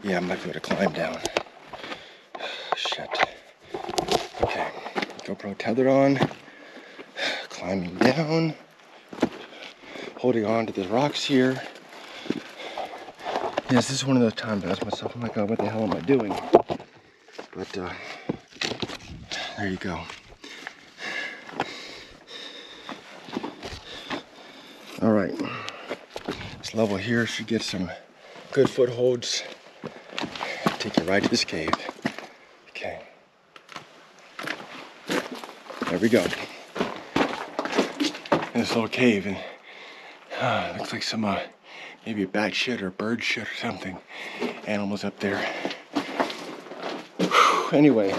Yeah, I might be able to climb down. Shit. Okay. GoPro tethered on, climbing down, holding on to the rocks here. Yes, this is one of those times I ask myself, oh my God, what the hell am I doing? But there you go. All right, this level here should get some good footholds. Take you right to this cave. Okay. There we go. In this little cave, and looks like some maybe a bat shit or bird shit or something. Animals up there. Whew. Anyway,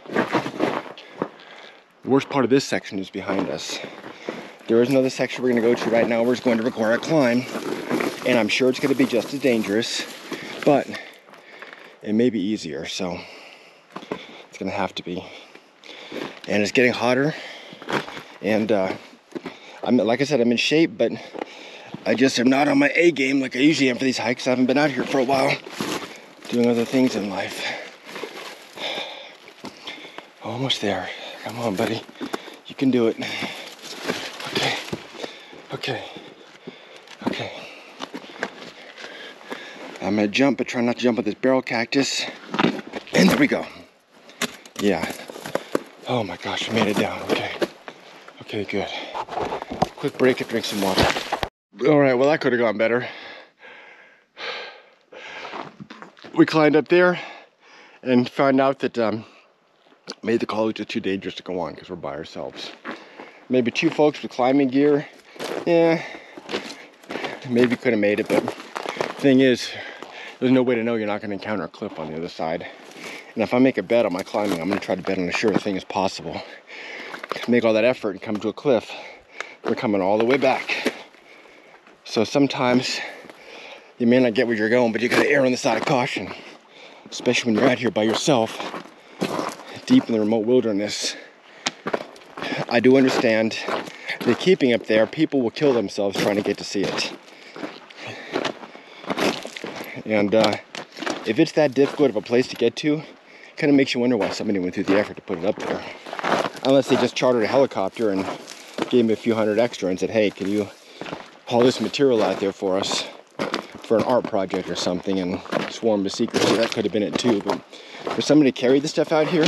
the worst part of this section is behind us. There is another section we're going to go to right now where it's going to require a climb, and I'm sure it's going to be just as dangerous, but it may be easier, so it's going to have to be. And it's getting hotter, and like I said, I'm in shape, but I just am not on my A game like I usually am for these hikes. I haven't been out here for a while, doing other things in life. Almost there. Come on, buddy. You can do it. Okay. I'm gonna jump, but try not to jump on this barrel cactus. And there we go. Yeah. Oh my gosh, I made it down. Okay, good. Quick break to drink some water. All right, well, that could have gone better. We climbed up there and found out that made the college just too dangerous to go on because we're by ourselves. Maybe two folks with climbing gear. Yeah, maybe could have made it, but the thing is, there's no way to know you're not going to encounter a cliff on the other side. And if I make a bet on my climbing, I'm going to try to bet on as sure a thing as possible. Make all that effort and come to a cliff, we're coming all the way back. So sometimes you may not get where you're going, but you got to err on the side of caution, especially when you're out here by yourself, deep in the remote wilderness. I do understand that keeping up there, people will kill themselves trying to get to see it. And if it's that difficult of a place to get to, it kind of makes you wonder why somebody went through the effort to put it up there. Unless they just chartered a helicopter and gave me a few hundred extra and said, hey, can you haul this material out there for us for an art project or something, and swarm of secrecy. That could have been it too, but for somebody to carry this stuff out here,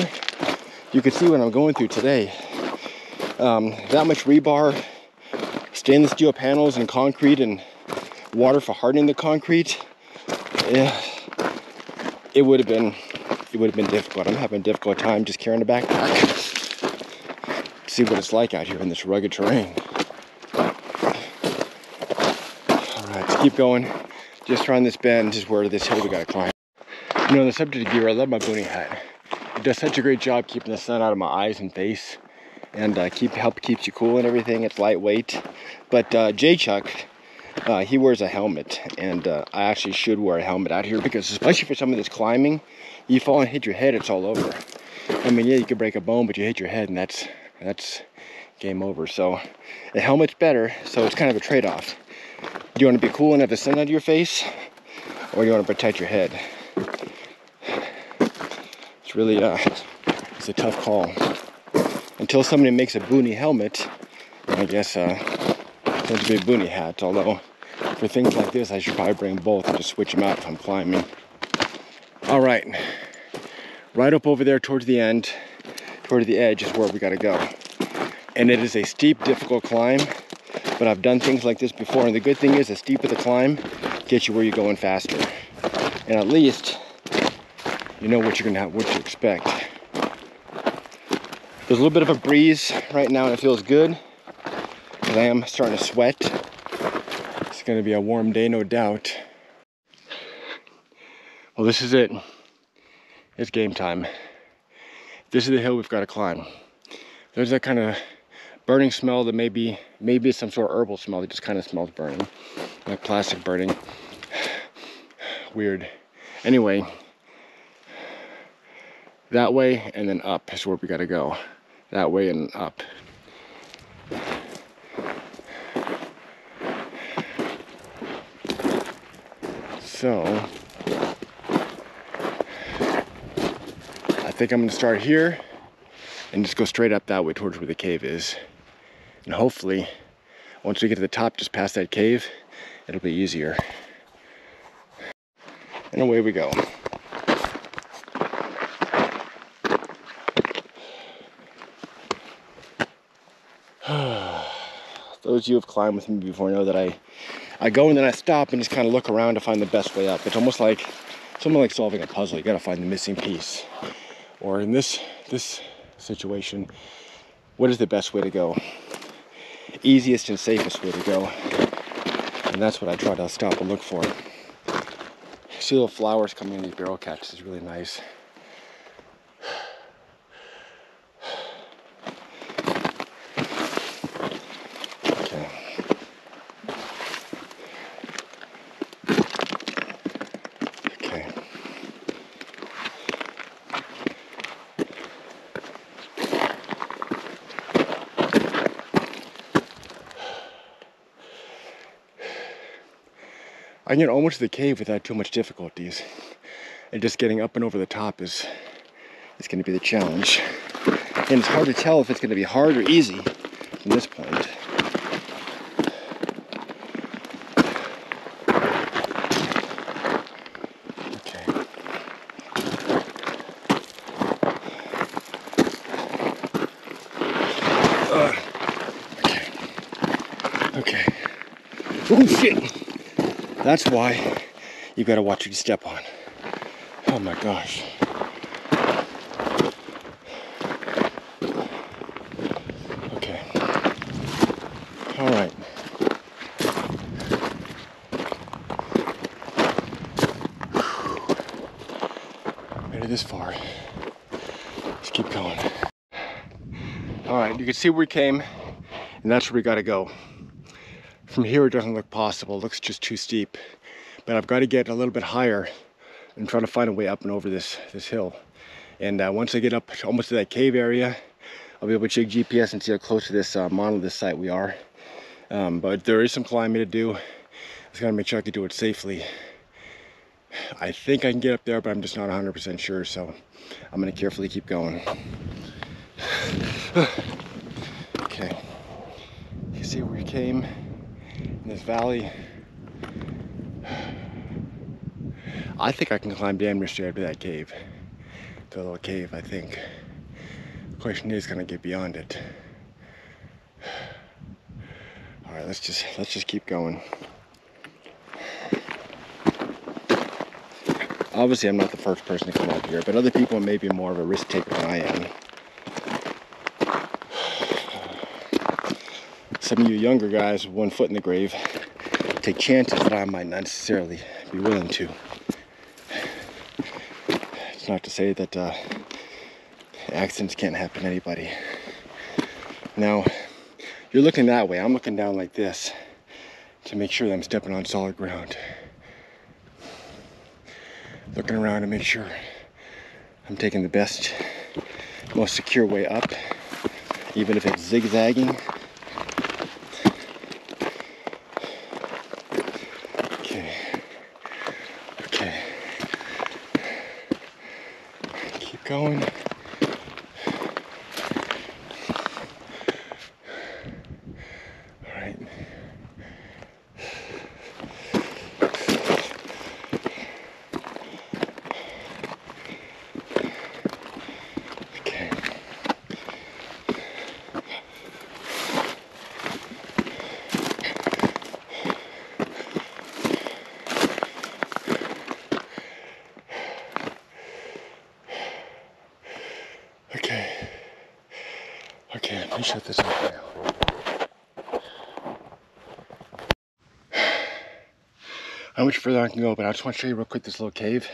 you can see what I'm going through today. That much rebar, stainless steel panels and concrete, and water for hardening the concrete. Yeah, it would have been difficult. I'm having a difficult time just carrying a backpack. See what it's like out here in this rugged terrain. All right, let's keep going. Just around this bend is where this hill we gotta climb. You know, on the subject of gear, I love my boonie hat. It does such a great job keeping the sun out of my eyes and face, and keeps you cool and everything. It's lightweight. But J-Chuck, he wears a helmet, and I actually should wear a helmet out here, because especially for some of this climbing, you fall and hit your head, it's all over. I mean, yeah, you could break a bone, but you hit your head and that's game over. So a helmet's better, so it's kind of a trade-off. Do you want to be cool and have the sun out of your face, or do you want to protect your head? It's really it's a tough call. Until somebody makes a boonie helmet, I guess it's a big boonie hat. Although for things like this, I should probably bring both and just switch them out if I'm climbing. All right, right up over there towards the end, toward the edge is where we got to go. And it is a steep, difficult climb, but I've done things like this before, and the good thing is the steeper the climb gets you where you're going faster. And at least you know what you're gonna have, what to expect. There's a little bit of a breeze right now and it feels good, because I am starting to sweat. It's gonna be a warm day, no doubt. Well, this is it. It's game time. This is the hill we've got to climb. There's that kind of burning smell that maybe it's some sort of herbal smell that just kind of smells burning, like plastic burning. Weird. Anyway, that way and then up is where we got to go. That way and up. So I think I'm going to start here and just go straight up that way towards where the cave is. And hopefully, once we get to the top, just past that cave, it'll be easier. And away we go. Those of you who have climbed with me before know that I go and then I stop and just kind of look around to find the best way up. It's almost like solving a puzzle. You got to find the missing piece. Or in this situation, what is the best way to go? Easiest and safest way to go. And that's what I try to stop and look for. See little flowers coming in these barrel catches is really nice. Okay. Okay. I can get almost to the cave without too much difficulties. And just getting up and over the top is going to be the challenge. And it's hard to tell if it's going to be hard or easy from this point. Okay. Okay. Okay. Oh shit! That's why you gotta watch what you step on. Oh my gosh. Okay. All right. Made it this far. Let's keep going. All right, you can see where we came, and that's where we gotta go. From here, it doesn't look possible. It looks just too steep. But I've got to get a little bit higher and try to find a way up and over this hill. And once I get up almost to that cave area, I'll be able to check GPS and see how close to this Monolith site we are. But there is some climbing to do. I just got to make sure I can do it safely. I think I can get up there, but I'm just not 100% sure. So I'm going to carefully keep going. Okay. You see where we came? In this valley. I think I can climb damn near straight up to that cave. To a little cave, I think. The question is, can I get beyond it? Alright, let's just keep going. Obviously I'm not the first person to come up here, but other people may be more of a risk taker than I am. Some of you younger guys with one foot in the grave take chances that I might not necessarily be willing to. It's not to say that accidents can't happen to anybody. Now, you're looking that way. I'm looking down like this to make sure that I'm stepping on solid ground. Looking around to make sure I'm taking the best, most secure way up, even if it's zigzagging. Going. All right. Okay. Okay, let me shut this off now. How much further I can go, but I just want to show you real quick this little cave.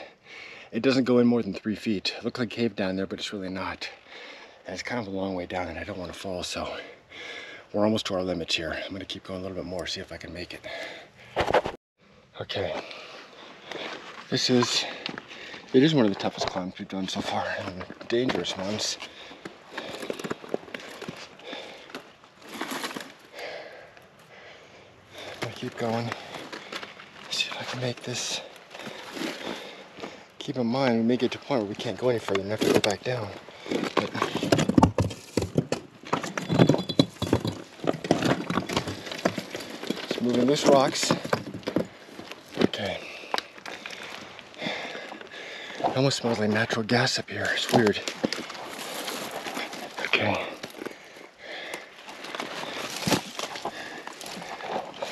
It doesn't go in more than 3 feet. It looks like a cave down there, but it's really not. And it's kind of a long way down and I don't want to fall, so we're almost to our limits here. I'm going to keep going a little bit more, see if I can make it. Okay. It is one of the toughest climbs we've done so far, and dangerous ones. I'm gonna keep going. See if I can make this. Keep in mind, we may get to a point where we can't go any further and have to go back down. But And this rocks. Okay. It almost smells like natural gas up here. It's weird. Okay.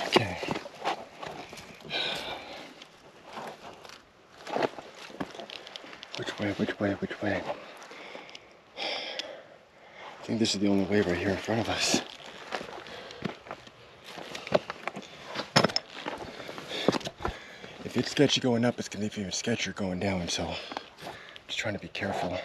Okay. Which way, which way, which way? I think this is the only way right here in front of us. If it's sketchy going up, it's going to be even sketchier going down, so just trying to be careful.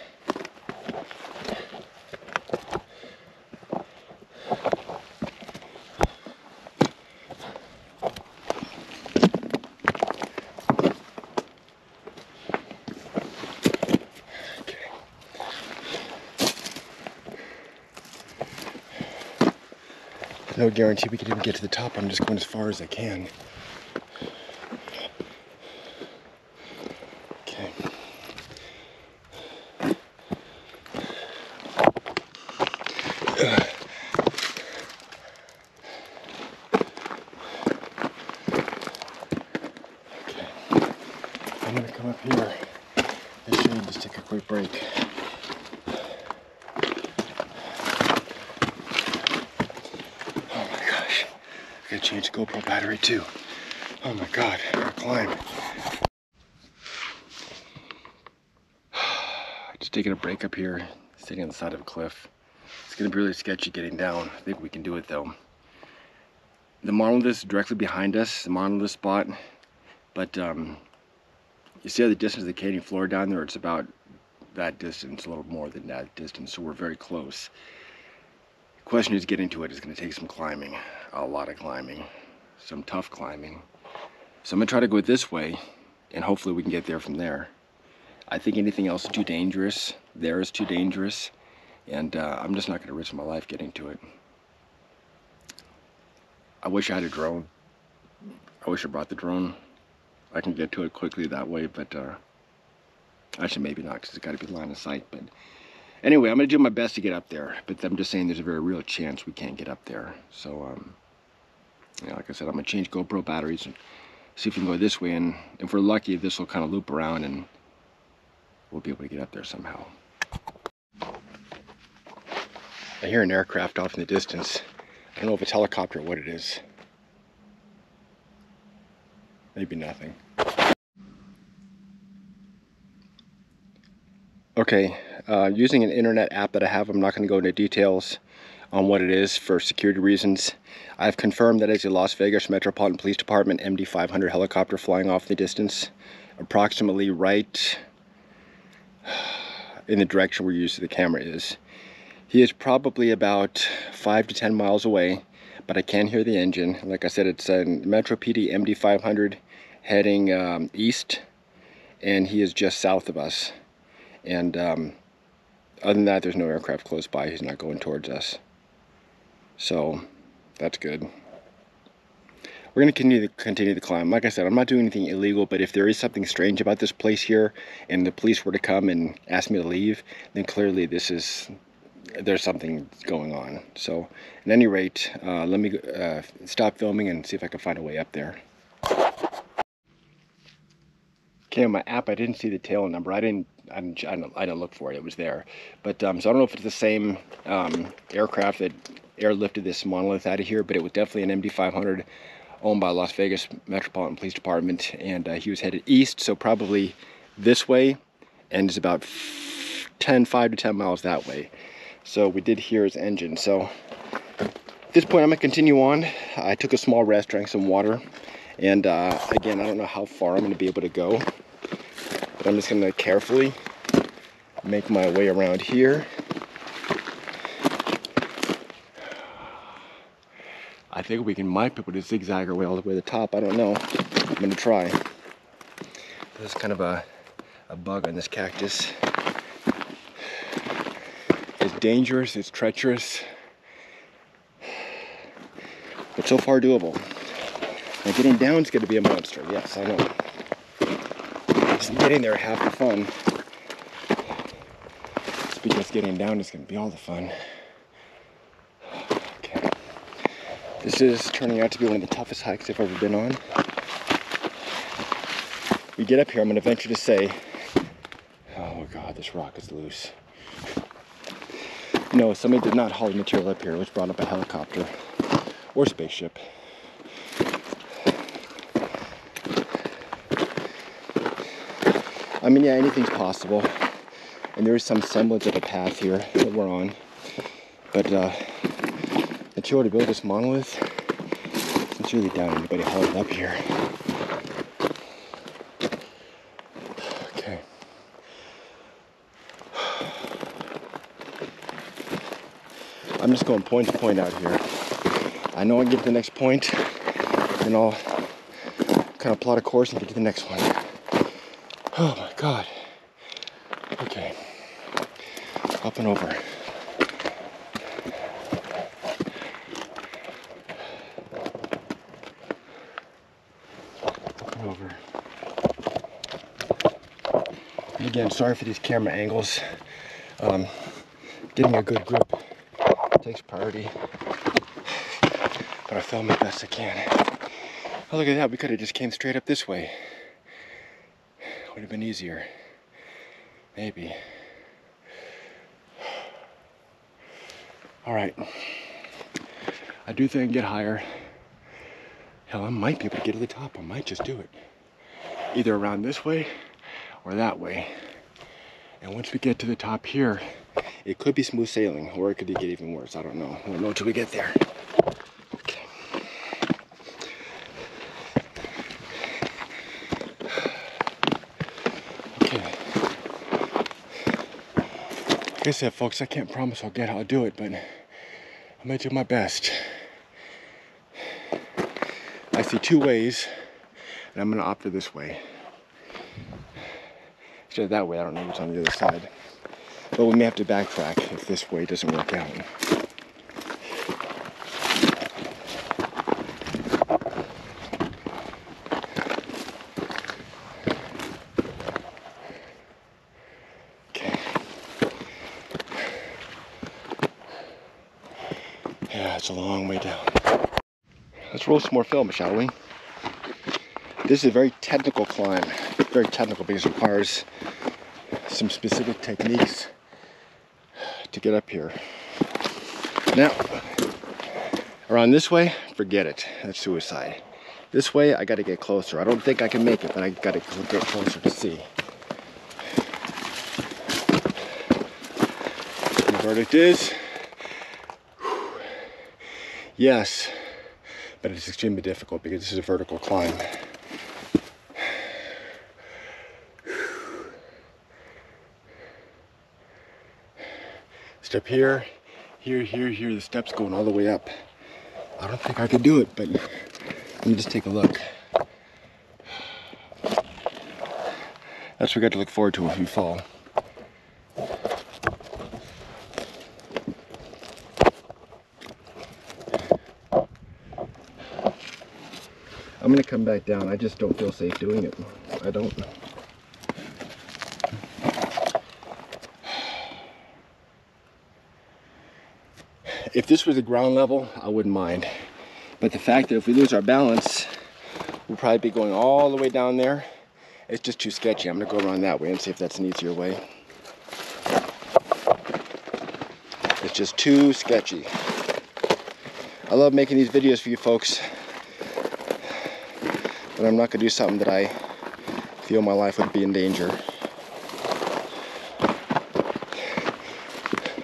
No guarantee we can even get to the top. I'm just going as far as I can. Okay. Okay. I'm gonna come up here. I should just take a quick break. Gotta change the GoPro battery too. Oh my god, our climb. Just taking a break up here, sitting on the side of a cliff. It's gonna be really sketchy getting down. I think we can do it though. The Monolith is directly behind us, the Monolith spot. But you see how the distance of the canyon floor down there? It's about that distance, a little more than that distance, so we're very close. The question is getting to it is going to take some climbing, a lot of climbing, some tough climbing. So I'm going to try to go this way, and hopefully we can get there from there. I think anything else is too dangerous. There is too dangerous, and I'm just not going to risk my life getting to it. I wish I had a drone. I wish I brought the drone. I can get to it quickly that way, but actually maybe not, because it's got to be line of sight. But anyway, I'm going to do my best to get up there, but I'm just saying there's a very real chance we can't get up there. So, yeah, like I said, I'm going to change GoPro batteries and see if we can go this way, and if we're lucky, this will kind of loop around and we'll be able to get up there somehow. I hear an aircraft off in the distance. I don't know if it's a helicopter or what it is. Maybe nothing. Okay, using an internet app that I have, I'm not going to go into details on what it is for security reasons. I've confirmed that it's a Las Vegas Metropolitan Police Department MD-500 helicopter flying off in the distance, approximately right in the direction where the camera is. He is probably about 5 to 10 miles away, but I can hear the engine. Like I said, it's a Metro PD MD-500 heading east, and he is just south of us. And other than that, there's no aircraft close by. He's not going towards us. So that's good. We're going to continue the climb. Like I said, I'm not doing anything illegal, but if there is something strange about this place here, and the police were to come and ask me to leave, then clearly there's something going on. So at any rate, let me stop filming and see if I can find a way up there. Okay, on my app, I didn't see the tail number. I didn't look for it. It was there, but so I don't know if it's the same aircraft that airlifted this Monolith out of here, but it was definitely an MD-500 owned by Las Vegas Metropolitan Police Department, and he was headed east, so probably this way, and it's about 5 to 10 miles that way. So we did hear his engine. So at this point, I'm gonna continue on. I took a small rest, drank some water. And again, I don't know how far I'm going to be able to go, but I'm just going to carefully make my way around here. I think we might be able to zigzag our way all the way to the top. I don't know. I'm going to try. There's kind of a bug on this cactus. It's dangerous, it's treacherous, but so far doable. Now getting down is going to be a monster. Yes, I know. Just getting there half the fun. It's because getting down is going to be all the fun. Okay. This is turning out to be one of the toughest hikes I've ever been on. We get up here, I'm going to venture to say, oh God, this rock is loose. No, somebody did not haul material up here. It was brought up a helicopter or spaceship. I mean, yeah, anything's possible. And there is some semblance of a path here that we're on. But the material to build this monolith, it's really down. Anybody haul it up here. Okay. I'm just going point to point out here. I know I can get to the next point, and I'll kind of plot a course and get to the next one. Oh my God. Okay. Up and over. Up and over. And again, sorry for these camera angles. Getting a good grip takes priority. But I film it best I can. Oh, look at that. We could have just came straight up this way. Would have been easier. Maybe. Alright. I do think I can get higher. Hell, I might be able to get to the top. I might just do it. Either around this way or that way. And once we get to the top here, it could be smooth sailing, or it could get even worse. I don't know. We won't know until we get there. Okay. Okay. Like I said, folks, I can't promise I'll do it, but I'm gonna do my best. I see two ways, and I'm gonna opt for this way. Instead of that way, I don't know what's on the other side. But we may have to backtrack if this way doesn't work out. Okay. Yeah, it's a long way down. Let's roll some more film, shall we? This is a very technical climb. Very technical because it requires some specific techniques to get up here. Now, around this way, forget it. That's suicide. This way, I gotta get closer. I don't think I can make it, but I gotta get closer to see. The verdict is, yes, but it's extremely difficult because this is a vertical climb. Step here, here, the steps going all the way up. I don't think I could do it, but let me just take a look. That's what we got to look forward to if we fall. I'm gonna come back down. I just don't feel safe doing it. I don't. If this was the ground level, I wouldn't mind. But the fact that if we lose our balance, we'll probably be going all the way down there. It's just too sketchy. I'm gonna go around that way and see if that's an easier way. It's just too sketchy. I love making these videos for you folks, but I'm not gonna do something that I feel my life would be in danger.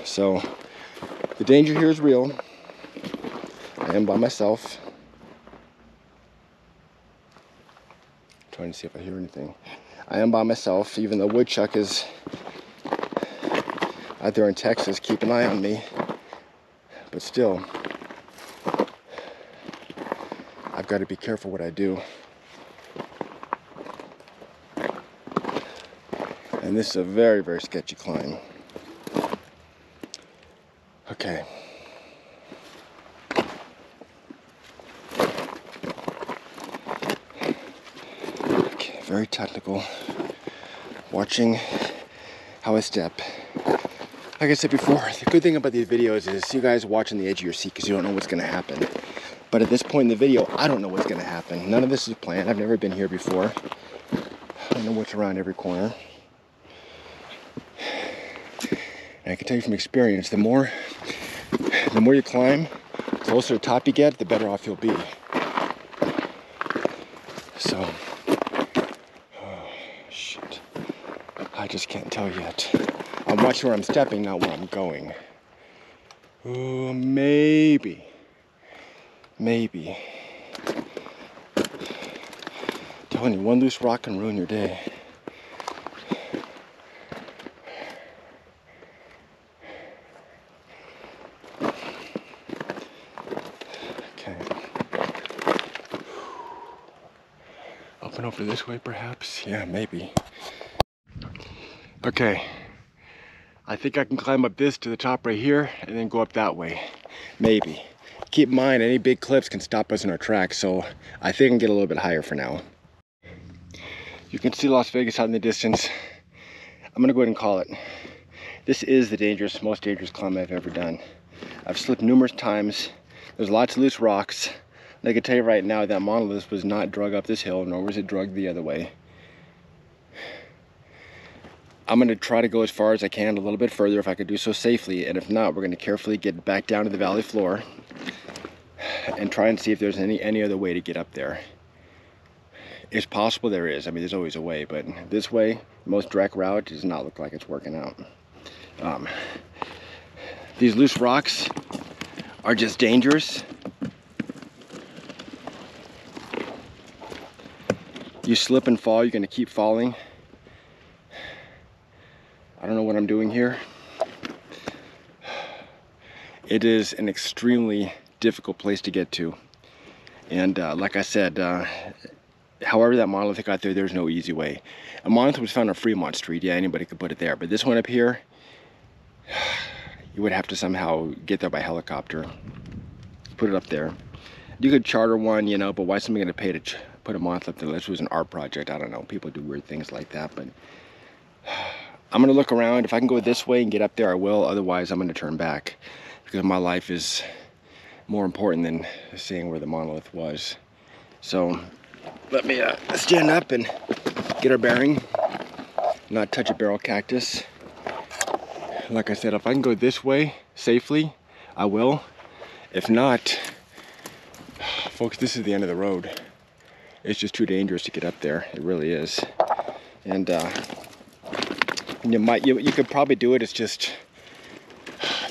So, the danger here is real. I am by myself. Trying to see if I hear anything. I am by myself, even though Woodchuck is out there in Texas. Keep an eye on me. But still, I've got to be careful what I do. And this is a very, very sketchy climb. Okay. Okay, very technical. Watching how I step. Like I said before, the good thing about these videos is you guys watching the edge of your seat because you don't know what's going to happen. But at this point in the video, I don't know what's going to happen. None of this is planned. I've never been here before. I don't know what's around every corner. And I can tell you from experience, the more you climb, the closer to the top you get, the better off you'll be. So, oh, shit. I just can't tell yet. I'm watching where I'm stepping, not where I'm going. Oh, maybe. Telling you, one loose rock can ruin your day. Okay. Up and over this way, perhaps? Yeah, maybe. Okay. I think I can climb up this to the top right here and then go up that way. Maybe. Keep in mind, any big cliffs can stop us in our tracks, so I think I can get a little bit higher for now. You can see Las Vegas out in the distance. I'm gonna go ahead and call it. This is the most dangerous climb I've ever done. I've slipped numerous times. There's lots of loose rocks. And I can tell you right now that Monolith was not drug up this hill, nor was it drugged the other way. I'm gonna try to go as far as I can, a little bit further if I could do so safely, and if not, we're gonna carefully get back down to the valley floor and try and see if there's any other way to get up there. It's possible there is. I mean, there's always a way, but this way, the most direct route, does not look like it's working out. These loose rocks are just dangerous. You slip and fall, you're gonna keep falling. I don't know what I'm doing here. It is an extremely difficult place to get to. And like I said, however that Monolith got there, there's no easy way. A Monolith was found on Fremont Street. Yeah, anybody could put it there. But this one up here, you would have to somehow get there by helicopter. Put it up there. You could charter one, you know, but why is somebody gonna pay to put a Monolith up there? This was an art project. I don't know. People do weird things like that, but I'm gonna look around. If I can go this way and get up there, I will. Otherwise, I'm gonna turn back because my life is more important than seeing where the Monolith was. So let me stand up and get our bearing, not touch a barrel cactus. Like I said, if I can go this way safely, I will. If not, folks, this is the end of the road. It's just too dangerous to get up there. It really is. And you could probably do it. It's just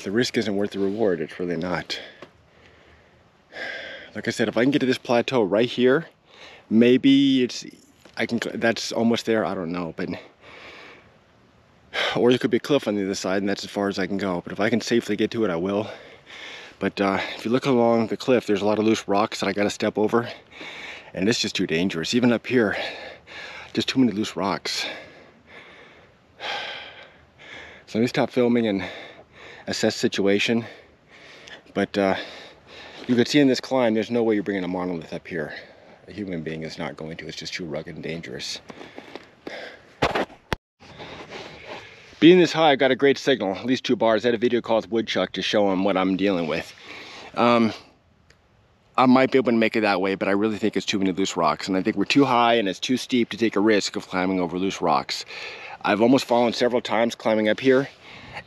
the risk isn't worth the reward. It's really not. Like I said, if I can get to this plateau right here, maybe that's almost there. I don't know, but or there could be a cliff on the other side, and that's as far as I can go. But if I can safely get to it, I will. But if you look along the cliff, there's a lot of loose rocks that I got to step over, and it's just too dangerous. Even up here, just too many loose rocks. So let me stop filming and assess the situation. But you can see in this climb, there's no way you're bringing a Monolith up here. A human being is not going to. It's just too rugged and dangerous. Being this high, I got a great signal, at least 2 bars. I had a video called Woodchuck to show him what I'm dealing with. I might be able to make it that way, but I really think it's too many loose rocks. And I think we're too high and it's too steep to take a risk of climbing over loose rocks. I've almost fallen several times climbing up here.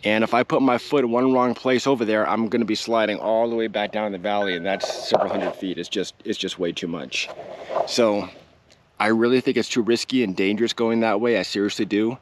And if I put my foot in one wrong place over there, I'm gonna be sliding all the way back down the valley, and that's several hundred feet. It's just way too much. So I really think it's too risky and dangerous going that way. I seriously do.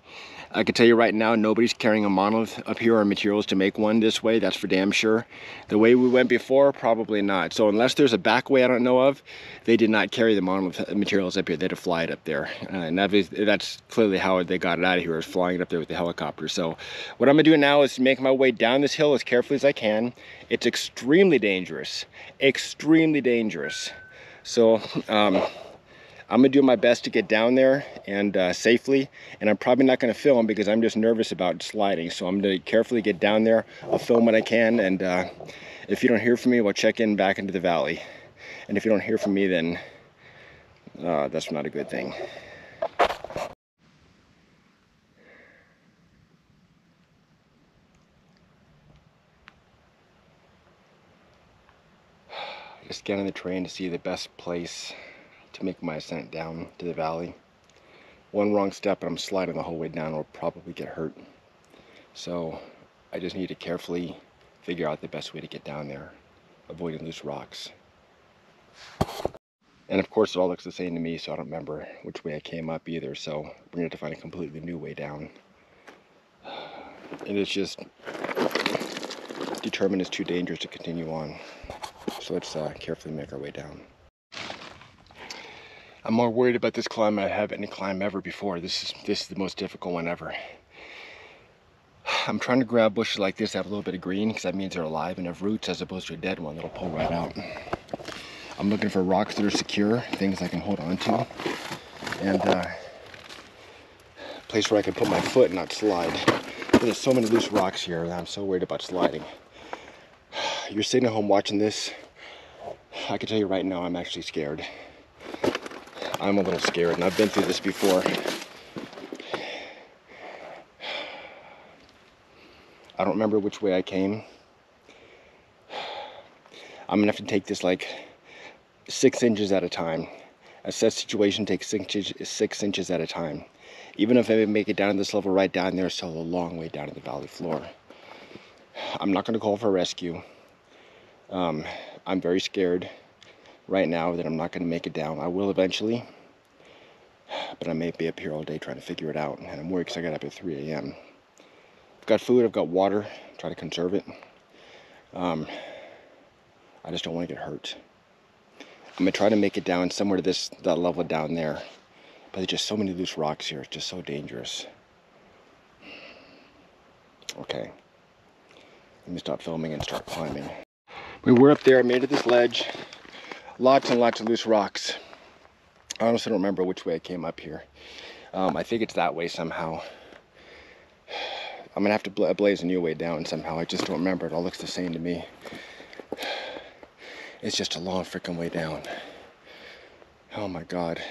I can tell you right now, nobody's carrying a Monolith up here or materials to make one this way. That's for damn sure. The way we went before, probably not. So unless there's a back way I don't know of, they did not carry the Monolith materials up here. They had to fly it up there. And that's clearly how they got it out of here, is flying it up there with the helicopter. So what I'm gonna do now is make my way down this hill as carefully as I can. It's extremely dangerous, extremely dangerous. So I'm gonna do my best to get down there and safely, and I'm probably not gonna film because I'm just nervous about sliding. So I'm gonna carefully get down there. I'll film what I can, and if you don't hear from me, we'll check in back into the valley. And if you don't hear from me, then that's not a good thing. Just scanning the terrain to see the best place to make my ascent down to the valley. One wrong step and I'm sliding the whole way down, I'll probably get hurt. So I just need to carefully figure out the best way to get down there, avoiding loose rocks. And of course it all looks the same to me, so I don't remember which way I came up either, so we're gonna have to find a completely new way down. And it's just determined it's too dangerous to continue on. So let's carefully make our way down. I'm more worried about this climb than I have any climb ever before. This is the most difficult one ever. I'm trying to grab bushes like this that have a little bit of green, because that means they're alive and have roots, as opposed to a dead one that'll pull right out. I'm looking for rocks that are secure, things I can hold on to, and a place where I can put my foot and not slide. But there's so many loose rocks here that I'm so worried about sliding. You're sitting at home watching this, I can tell you right now I'm actually scared. I'm a little scared, and I've been through this before. I don't remember which way I came. I'm gonna have to take this like 6 inches at a time. Assess situation, takes 6 inches at a time. Even if I make it down to this level right down there, it's still a long way down to the valley floor. I'm not gonna call for rescue. I'm very scared right now that I'm not gonna make it down. I will eventually, but I may be up here all day trying to figure it out, and I'm worried because I got up at 3 a.m. I've got food, I've got water, try to conserve it. I just don't want to get hurt. I'm gonna try to make it down somewhere to that level down there, but there's just so many loose rocks here. It's just so dangerous. Okay, let me stop filming and start climbing. We were up there, I made it to this ledge. Lots and lots of loose rocks. I honestly don't remember which way I came up here. I think it's that way somehow. I'm gonna have to blaze a new way down somehow. I just don't remember. It all looks the same to me. It's just a long freaking way down. Oh my God.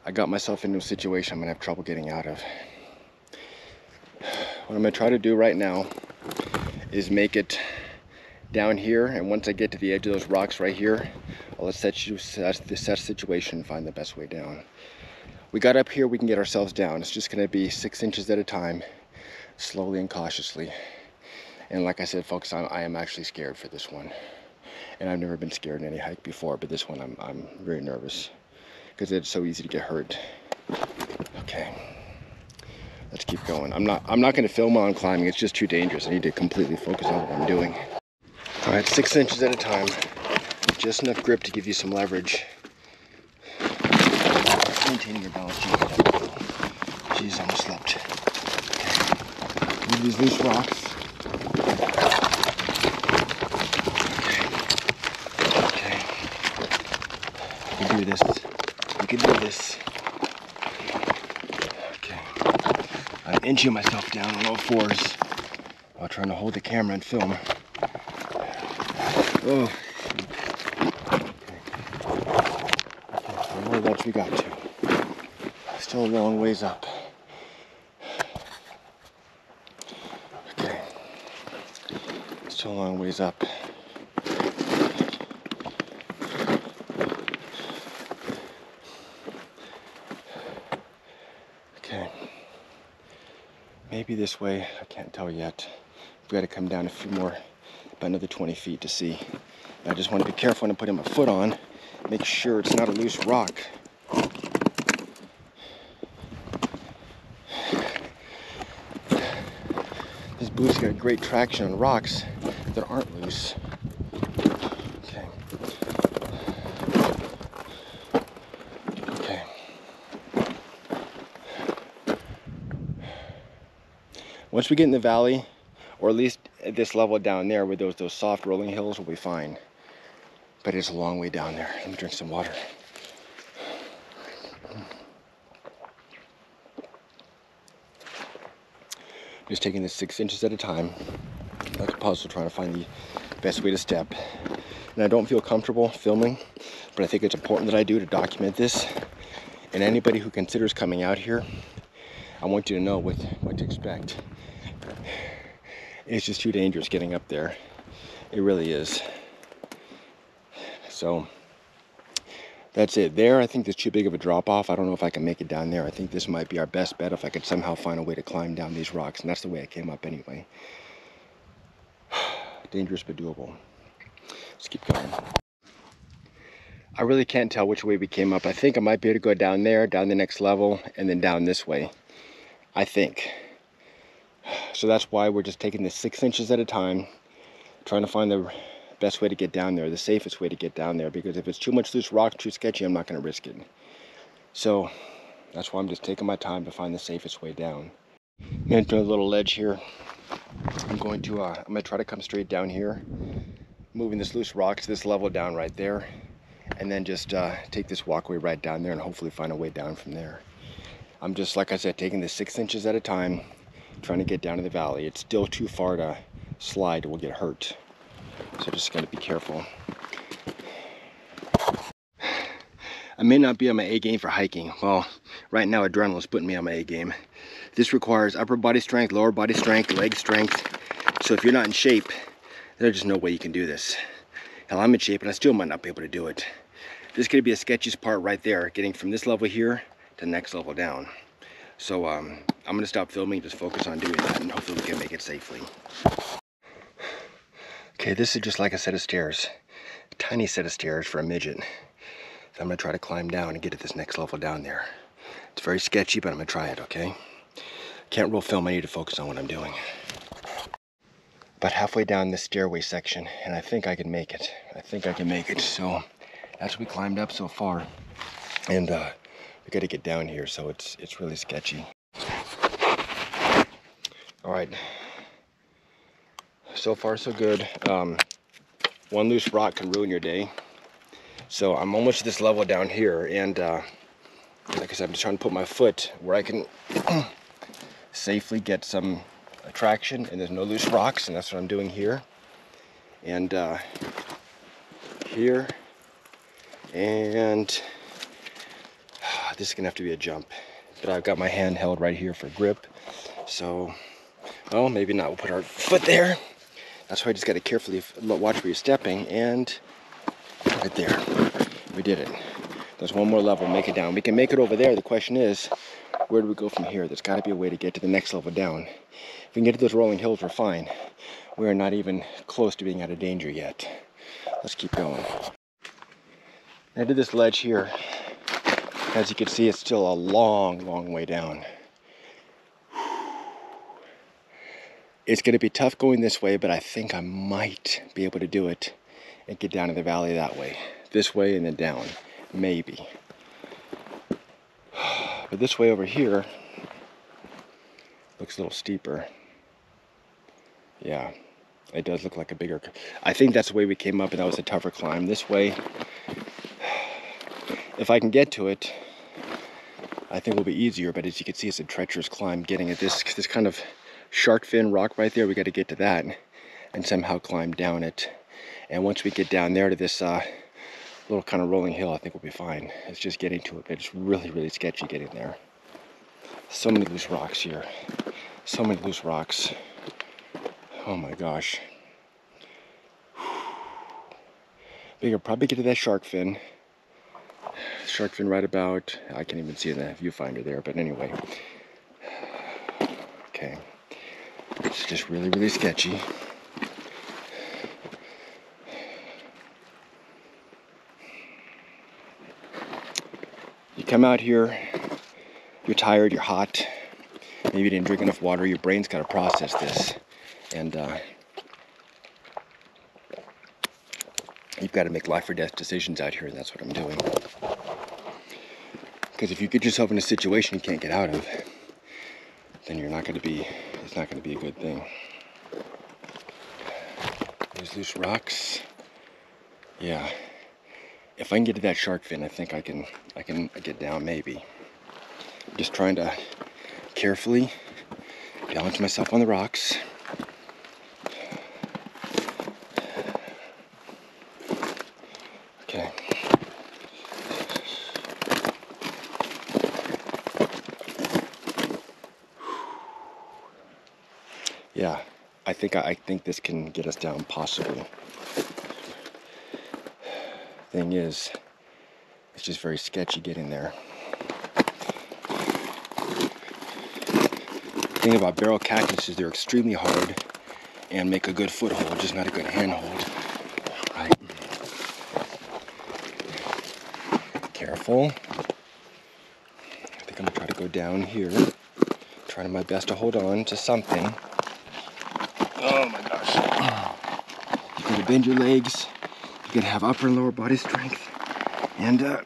I got myself into a situation I'm gonna have trouble getting out of. What I'm gonna try to do right now is make it down here, and once I get to the edge of those rocks right here, I'll assess the situation and find the best way down. We got up here, we can get ourselves down. It's just gonna be 6 inches at a time, slowly and cautiously. And like I said, folks, I am actually scared for this one. And I've never been scared in any hike before, but this one I'm very nervous because it's so easy to get hurt. Okay, let's keep going. I'm not gonna film while I'm climbing. It's just too dangerous. I need to completely focus on what I'm doing. All right, 6 inches at a time. Just enough grip to give you some leverage. Maintaining your balance. Jeez, I almost slipped. Okay. Move these loose rocks. Okay. You can do this. You can do this. Okay. I'm inching myself down on all fours while trying to hold the camera and film. Oh. Okay, more ledge we got to. Still a long ways up. Okay. Still a long ways up. Okay. Maybe this way, I can't tell yet. We've got to come down a few more, about another 20 feet to see. I just want to be careful when I'm putting my foot on. Make sure it's not a loose rock. This boot's got great traction on rocks that aren't loose. Okay. Okay. Once we get in the valley, or at least at this level down there with those soft rolling hills, we'll be fine. But it's a long way down there. Let me drink some water. Just taking this 6 inches at a time. Like a puzzle, trying to find the best way to step. And I don't feel comfortable filming, but I think it's important that I do to document this. And anybody who considers coming out here, I want you to know what to expect. It's just too dangerous getting up there. It really is. So that's it there. I think there's too big of a drop off. I don't know if I can make it down there. I think this might be our best bet if I could somehow find a way to climb down these rocks, and that's the way I came up anyway. Dangerous but doable. Let's keep going. I really can't tell which way we came up. I think I might be able to go down there, down the next level, and then down this way. I think. So that's why we're just taking this 6 inches at a time, trying to find the best way to get down there, the safest way to get down there, because if it's too much loose rock, too sketchy, I'm not going to risk it. So that's why I'm just taking my time to find the safest way down. I'm into a little ledge here. I'm going to try to come straight down here, moving this loose rock to this level down right there, and then just take this walkway right down there and hopefully find a way down from there. I'm just, like I said, taking this 6 inches at a time, trying to get down to the valley. It's still too far to slide, we'll get hurt. So just gotta be careful. I may not be on my A game for hiking. Well, right now adrenaline's putting me on my A game. This requires upper body strength, lower body strength, leg strength. So if you're not in shape, there's just no way you can do this. Hell, I'm in shape and I still might not be able to do it. This could be the sketchiest part right there, getting from this level here to the next level down. So I'm gonna stop filming, just focus on doing that, and hopefully we can make it safely. Okay, this is just like a set of stairs. A tiny set of stairs for a midget. So I'm gonna try to climb down and get to this next level down there. It's very sketchy, but I'm gonna try it, okay? Can't roll film, I need to focus on what I'm doing. About halfway down this stairway section, and I think I can make it. I think I can make it. So that's what we climbed up so far. And we gotta get down here, so it's really sketchy. All right. So far, so good. One loose rock can ruin your day. So I'm almost at this level down here, and like I said, I'm just trying to put my foot where I can safely get some traction, and there's no loose rocks, and that's what I'm doing here. And here, and this is gonna have to be a jump. But I've got my hand held right here for grip. So, well, maybe not. We'll put our foot there. That's why I just got to carefully watch where you're stepping, and right there, we did it. There's one more level, make it down. We can make it over there. The question is, where do we go from here? There's got to be a way to get to the next level down. If we can get to those rolling hills, we're fine. We're not even close to being out of danger yet. Let's keep going. Now to this ledge here, as you can see, it's still a long, long way down. It's going to be tough going this way, but I think I might be able to do it and get down to the valley that way. This way and then down, maybe. But this way over here looks a little steeper. Yeah, it does look like a bigger... I think that's the way we came up, and that was a tougher climb. This way, if I can get to it, I think it will be easier, but as you can see, it's a treacherous climb getting at this kind of shark fin rock right there. We got to get to that and somehow climb down it. And once we get down there to this little kind of rolling hill, I think we'll be fine. It's just getting to it, but it's really, really sketchy getting there. So many loose rocks here. So many loose rocks. Oh my gosh. We could probably get to that shark fin. Shark fin right about, I can't even see the viewfinder there, but anyway. Okay. It's just really, really sketchy. You come out here, you're tired, you're hot, maybe you didn't drink enough water, your brain's got to process this. And you've got to make life or death decisions out here, and that's what I'm doing. Because if you get yourself in a situation you can't get out of, then you're not going to be, it's not going to be a good thing. There's loose rocks. Yeah. If I can get to that shark fin, I think I can get down, maybe. I'm just trying to carefully balance myself on the rocks. Okay. Yeah, I think this can get us down, possibly. Thing is, it's just very sketchy getting there. The thing about barrel cactus is they're extremely hard and make a good foothold, just not a good handhold. Right. Careful. I think I'm gonna try to go down here. Trying my best to hold on to something. Oh my gosh. You gotta bend your legs. You gotta have upper and lower body strength. And okay.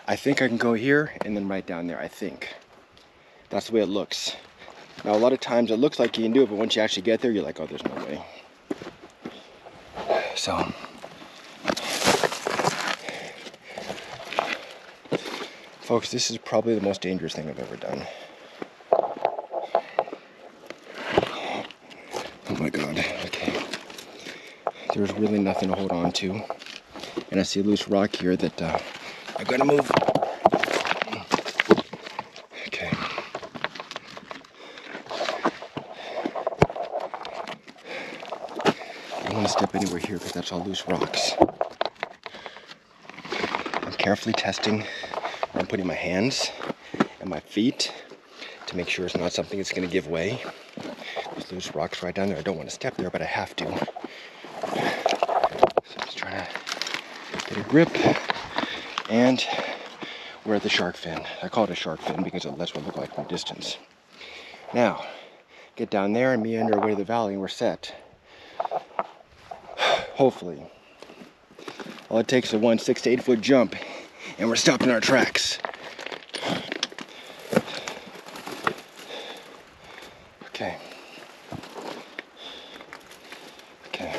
I think I can go here and then right down there, I think. That's the way it looks. Now a lot of times it looks like you can do it, but once you actually get there, you're like, oh, there's no way. So, folks, this is probably the most dangerous thing I've ever done. Oh my God, okay. There's really nothing to hold on to. And I see a loose rock here that I've got to move. Okay. I don't want to step anywhere here because that's all loose rocks. I'm carefully testing where I'm putting my hands and my feet to make sure it's not something that's going to give way. There's loose rocks right down there. I don't want to step there, but I have to. So I'm just trying to get a grip. And we're at the shark fin. I call it a shark fin because that's what it looked like from a distance. Now, get down there and meander away to the valley and we're set. Hopefully. All it takes is a 6 to 8 foot jump and we're stopped in our tracks. Okay. Okay.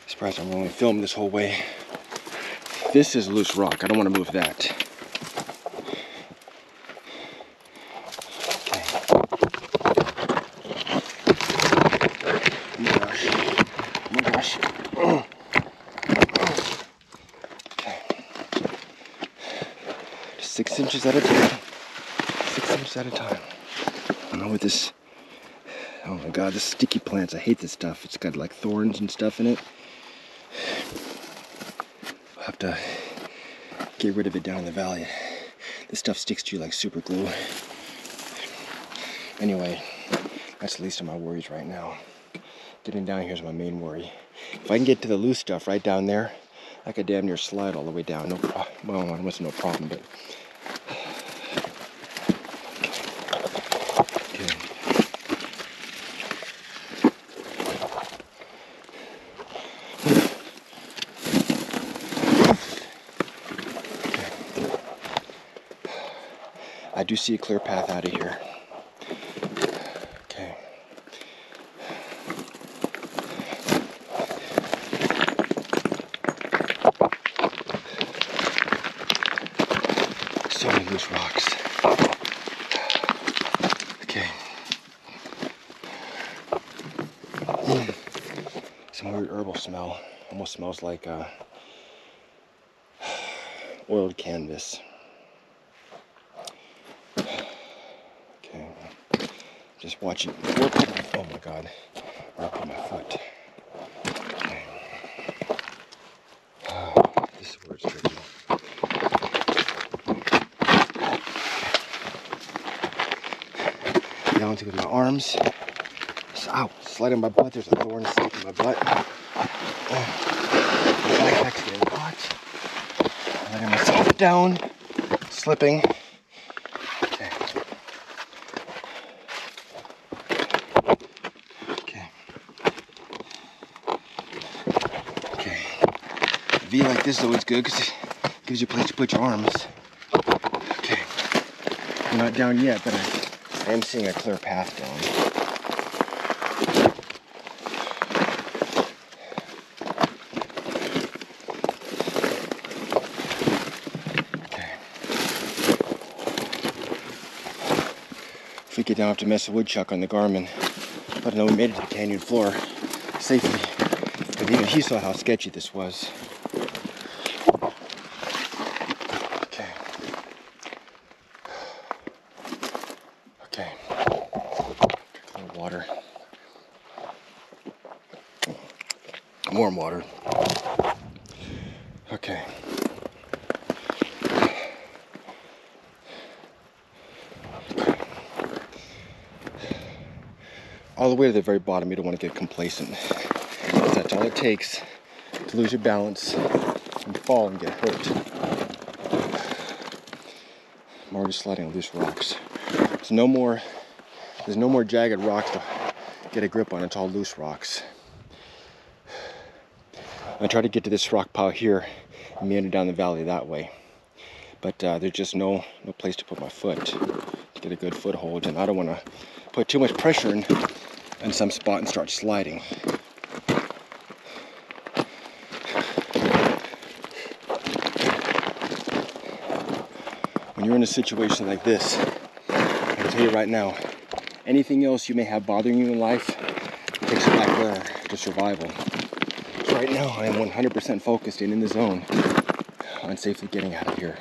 Surprised I'm only filming this whole way. This is loose rock. I don't want to move that. Okay. Oh my gosh. Oh my gosh. Okay. Just 6 inches at a time. 6 inches at a time. I don't know what this... Oh my God, this sticky plants. I hate this stuff. It's got like thorns and stuff in it. I'll have to get rid of it down in the valley. This stuff sticks to you like super glue. Anyway, that's the least of my worries right now. Getting down here is my main worry. If I can get to the loose stuff right down there, I could damn near slide all the way down. No problem. Well, it wasn't no problem, but... Okay. I do see a clear path out of here. Okay. So many loose rocks. Okay. Some weird herbal smell. Almost smells like oiled canvas. Just watch it. Oh my God. Where I put my foot. Okay. This is where it's tricky. Down to my arms. Ow! Sliding my butt. There's a thorn sticking in my butt. My backpack's getting hot. Letting myself down. Slipping. V like this is always good because it gives you a place to put your arms. Okay, we're not down yet, but I am seeing a clear path down. Okay. If we get down, I have to mess the woodchuck on the Garmin. But I know we made it to the canyon floor safely. But even he saw how sketchy this was. warm water. Okay. All the way to the very bottom, you don't want to get complacent. That's all it takes to lose your balance and fall and get hurt. I'm already sliding on loose rocks. There's no more jagged rocks to get a grip on. It's all loose rocks. I try to get to this rock pile here and meander down the valley that way. But there's just no place to put my foot to get a good foothold, and I don't want to put too much pressure in some spot and start sliding. When you're in a situation like this, I can tell you right now, anything else you may have bothering you in life takes a back burner to survival. So right now, I am 100% focused and in the zone on safely getting out of here.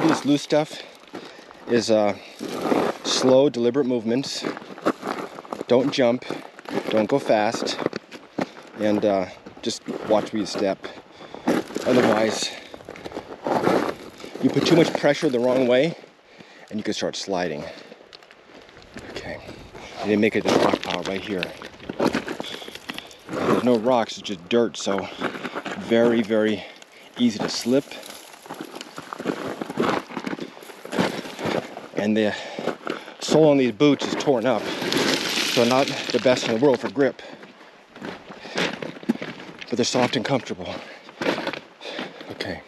This loose stuff is slow, deliberate movements. Don't jump, don't go fast, and just watch where you step. Otherwise, you put too much pressure the wrong way, and you can start sliding. Okay, and then make it this rock pile right here. There's no rocks, it's just dirt, so very, very easy to slip. And the sole on these boots is torn up, so not the best in the world for grip, but they're soft and comfortable. Okay,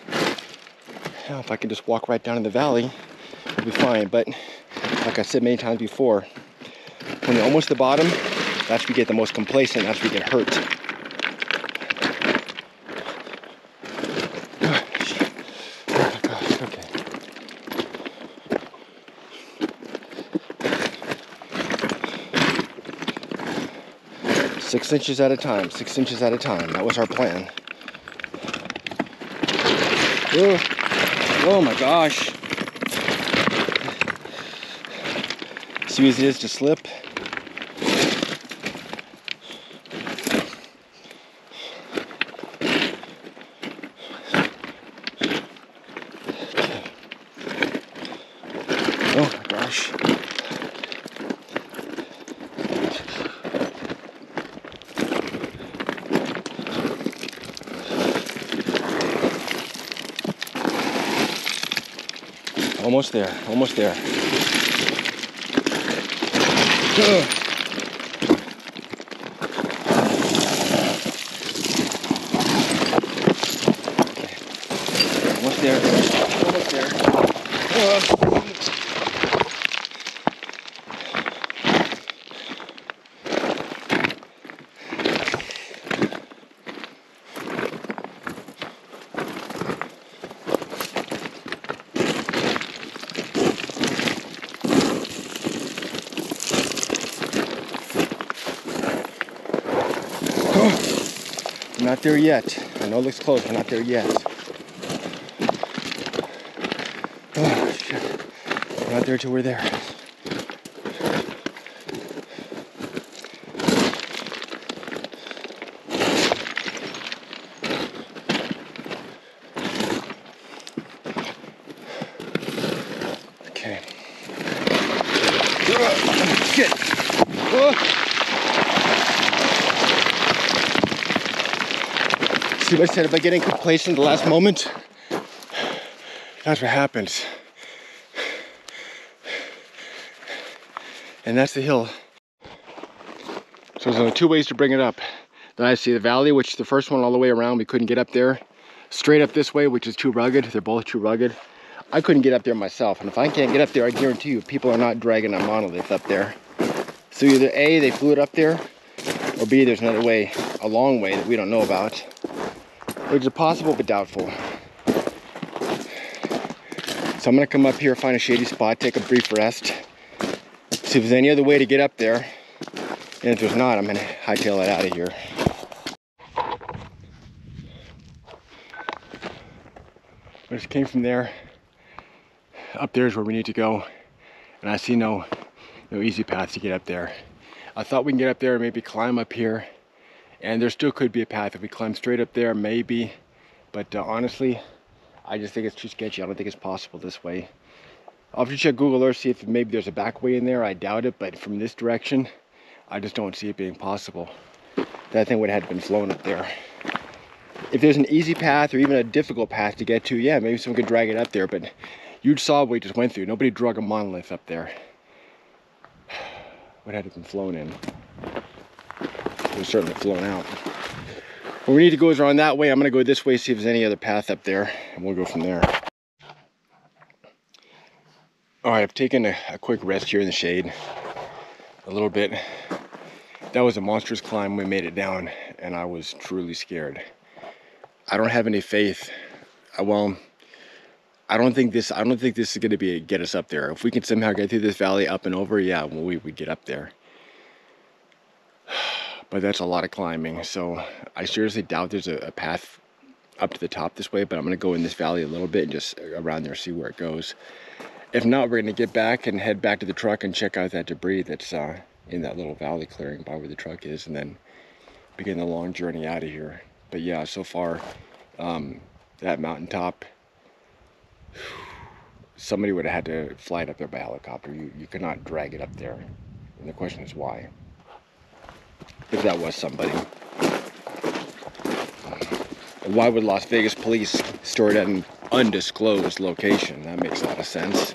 now if I can just walk right down in the valley, it'll be fine. But like I said many times before, when you're almost at the bottom, that's where you get the most complacent, that's where you get hurt. Oh my gosh, okay. 6 inches at a time, 6 inches at a time. That was our plan. Oh my gosh. See how easy it is to slip? Oh my gosh. Almost there, almost there. Okay. Almost there, almost there. I'm not there yet. I know it looks close, but not there yet. Oh, shit. I'm not there till we're there. Okay. Shit. See what I said about getting complacent at the last moment? That's what happens. And that's the hill. So there's only two ways to bring it up. Then I see the valley, which the first one all the way around, we couldn't get up there. Straight up this way, which is too rugged. They're both too rugged. I couldn't get up there myself. And if I can't get up there, I guarantee you, people are not dragging a Monolith up there. So either A, they flew it up there, or B, there's another way, a long way that we don't know about. Which is possible, but doubtful. So I'm gonna come up here, find a shady spot, take a brief rest, see if there's any other way to get up there. And if there's not, I'm gonna hightail it out of here. I just came from there. Up there is where we need to go, and I see no easy path to get up there. I thought we can get up there and maybe climb up here, and there still could be a path if we climb straight up there, maybe. But honestly, I just think it's too sketchy. I don't think it's possible this way. I'll have to check Google Earth, see if maybe there's a back way in there. I doubt it, but from this direction, I just don't see it being possible. That thing would have had to been flown up there. If there's an easy path or even a difficult path to get to, yeah, maybe someone could drag it up there, but you saw what we just went through. Nobody drug a monolith up there. Would have been flown in. It was certainly flown out. Where we need to go is around that way. I'm going to go this way, see if there's any other path up there, and we'll go from there. All right, I've taken a quick rest here in the shade. A little bit. That was a monstrous climb. We made it down, and I was truly scared. I don't have any faith. Well, I don't think this is going to get us up there. If we can somehow get through this valley up and over, yeah, well, we would get up there. But that's a lot of climbing, so I seriously doubt there's a path up to the top this way, but I'm going to go in this valley a little bit and just around there see where it goes. If not, we're going to get back and head back to the truck and check out that debris that's in that little valley clearing by where the truck is, and then begin the long journey out of here. But yeah, so far, that mountaintop, somebody would have had to fly it up there by helicopter. You could not drag it up there. And the question is why? If that was somebody. Why would Las Vegas police store it at an undisclosed location? That makes a lot of sense.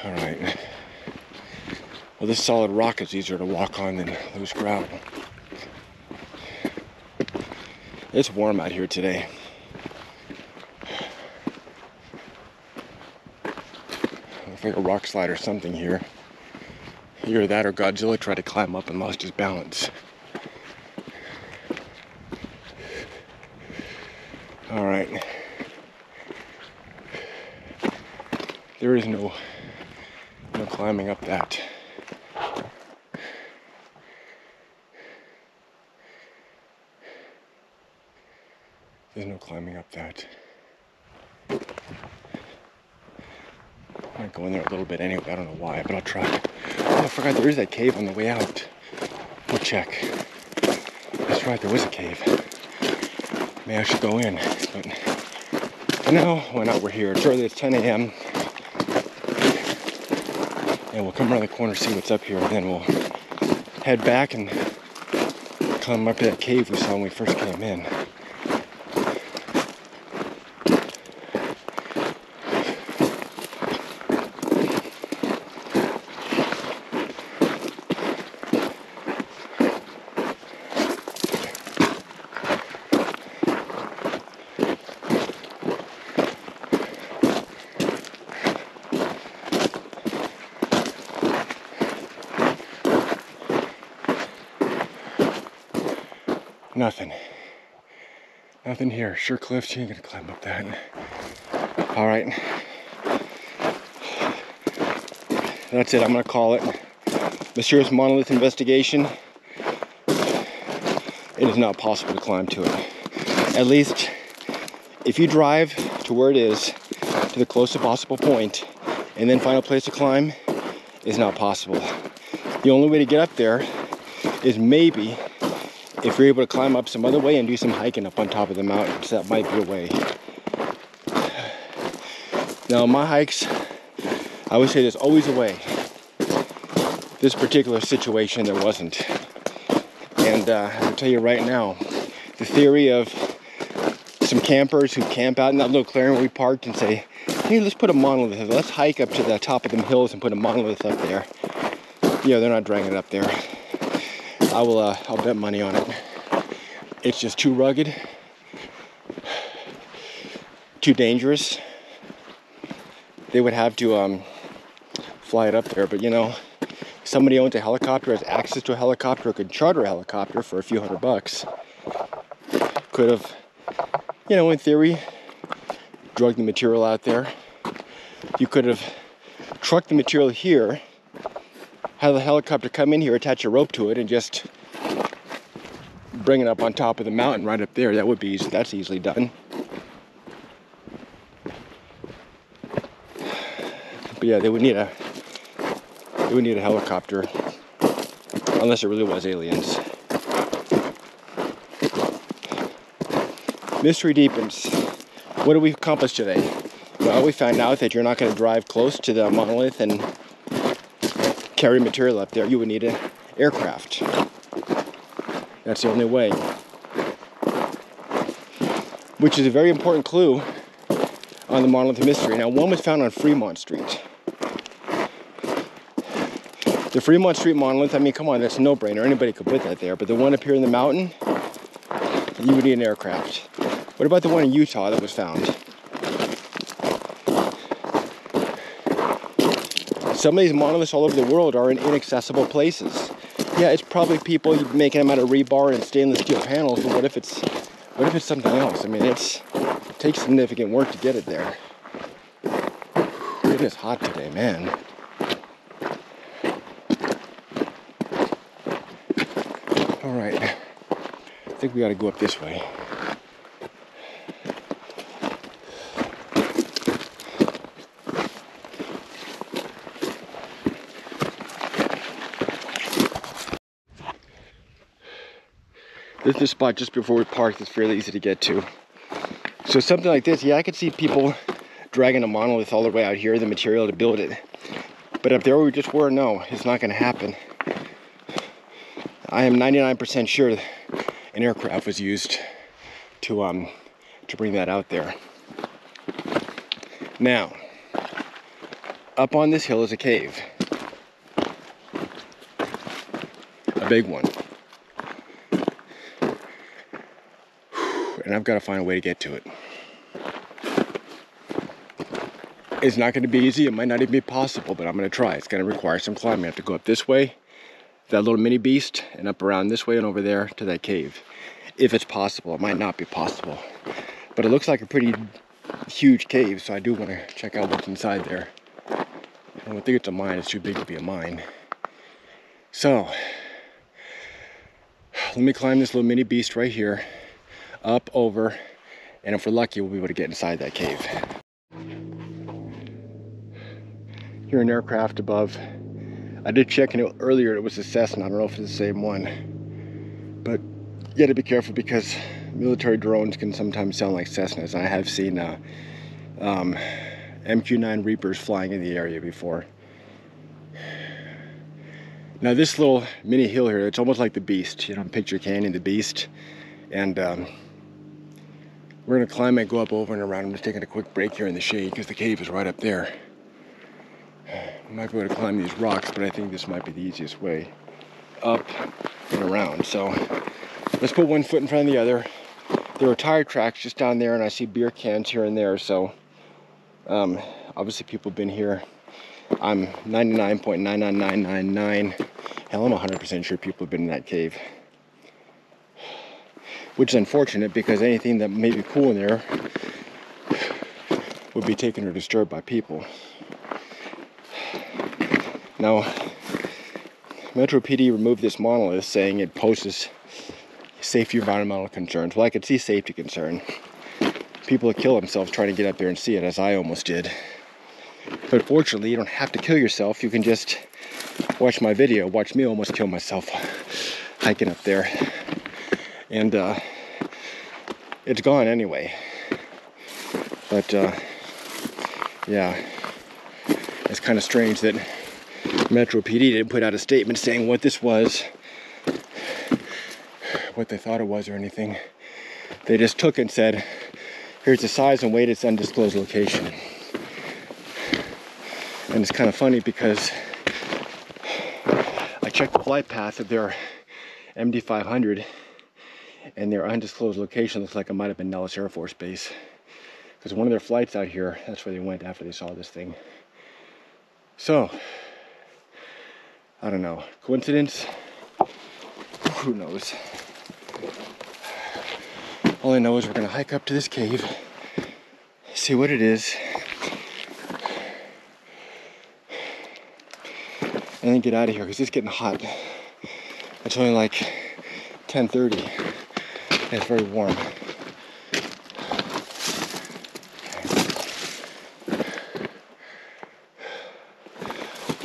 All right. Well, this solid rock is easier to walk on than loose gravel. It's warm out here today. Looks like a rock slide or something here. Either that or Godzilla tried to climb up and lost his balance. All right. There is no climbing up that. There's no climbing up that. I might go in there a little bit anyway. I don't know why, but I'll try. Oh, I forgot there is that cave on the way out. We'll check. That's right, there was a cave. Maybe I should go in, but for now, why not? We're here. It's early. It's 10 a.m. And we'll come around the corner, see what's up here, and then we'll head back and climb up to that cave we saw when we first came in. Nothing here. Sure cliffs, you ain't gonna climb up that. All right. That's it, I'm gonna call it. Mysterious monolith investigation. It is not possible to climb to it. At least, if you drive to where it is, to the closest possible point, and then find a place to climb, is not possible. The only way to get up there is maybe if you're able to climb up some other way and do some hiking up on top of the mountains. That might be a way. Now, my hikes, I would say there's always a way. This particular situation, there wasn't. And I'll tell you right now, the theory of some campers who camp out in that little clearing where we parked and say, hey, let's put a monolith, let's hike up to the top of them hills and put a monolith up there. Yeah, they're not dragging it up there. I'll bet money on it. It's just too rugged, too dangerous. They would have to fly it up there, but you know, somebody owns a helicopter, has access to a helicopter, could charter a helicopter for a few $100. Could have, you know, in theory, drug the material out there. You could have trucked the material here, have the helicopter come in here, attach a rope to it, and just bring it up on top of the mountain right up there. That would be easy. That's easily done. But yeah, they would need a helicopter, unless it really was aliens. Mystery deepens. What did we accomplish today? Well, we found out that you're not going to drive close to the monolith and carry material up there. You would need an aircraft. That's the only way. Which is a very important clue on the Monolith mystery. Now, one was found on Fremont Street. The Fremont Street monolith, I mean, come on, that's a no-brainer. Anybody could put that there. But the one up here in the mountain, you would need an aircraft. What about the one in Utah that was found? Some of these monoliths all over the world are in inaccessible places. Yeah, it's probably people making them out of rebar and stainless steel panels, but what if it's something else? I mean, it takes significant work to get it there. It is hot today, man. All right, I think we got to go up this way. This is the spot just before we parked that's fairly easy to get to. So something like this, yeah, I could see people dragging a monolith all the way out here, the material to build it. But up there where we just were, no, it's not going to happen. I am 99% sure an aircraft was used to bring that out there. Now, up on this hill is a cave. A big one. And I've got to find a way to get to it. It's not going to be easy. It might not even be possible, but I'm going to try. It's going to require some climbing. I have to go up this way, that little mini beast, and up around this way and over there to that cave. If it's possible. It might not be possible. But it looks like a pretty huge cave, so I do want to check out what's inside there. I don't think it's a mine. It's too big to be a mine. So, let me climb this little mini beast right here. Up, over, and if we're lucky, we'll be able to get inside that cave. Here an aircraft above. I did check it earlier, it was a Cessna. I don't know if it's the same one. But you gotta be careful because military drones can sometimes sound like Cessnas. I have seen MQ-9 Reapers flying in the area before. Now this little mini hill here, it's almost like the Beast. You know, Picture Canyon, the Beast. And we're gonna climb and go up over and around. I'm just taking a quick break here in the shade because the cave is right up there. I might be able to climb these rocks, but I think this might be the easiest way up and around. So let's put one foot in front of the other. There are tire tracks just down there, and I see beer cans here and there. So obviously people have been here. I'm 99.99999. Hell, I'm 100% sure people have been in that cave. Which is unfortunate because anything that may be cool in there would be taken or disturbed by people. Now, Metro PD removed this monolith saying it poses safety environmental concerns. Well, I could see safety concern. People would kill themselves trying to get up there and see it, as I almost did. But fortunately, you don't have to kill yourself. You can just watch my video. Watch me almost kill myself hiking up there. And it's gone anyway. But yeah, it's kind of strange that Metro PD didn't put out a statement saying what this was, what they thought it was or anything. They just took it and said, here's the size and weight, it's undisclosed location. And it's kind of funny because I checked the flight path of their MD-500 and their undisclosed location looks like it might have been Nellis Air Force Base. Because one of their flights out here, that's where they went after they saw this thing. So, I don't know. Coincidence? Who knows? All I know is we're going to hike up to this cave, see what it is, and then get out of here because it's getting hot. It's only like 10:30. And it's very warm.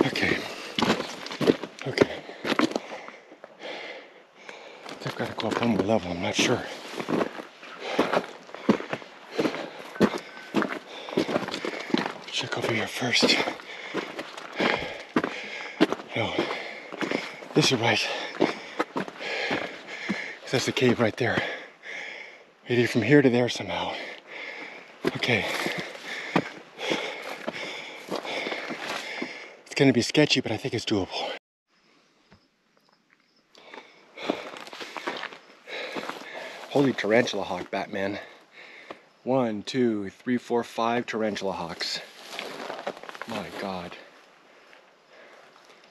Okay. Okay. I've got to go up one more level, I'm not sure. Check over here first. No, this is right. That's the cave right there. Either from here to there somehow. Okay. It's gonna be sketchy, but I think it's doable. Holy Tarantula Hawk, Batman. 1, 2, 3, 4, 5 Tarantula Hawks. My God.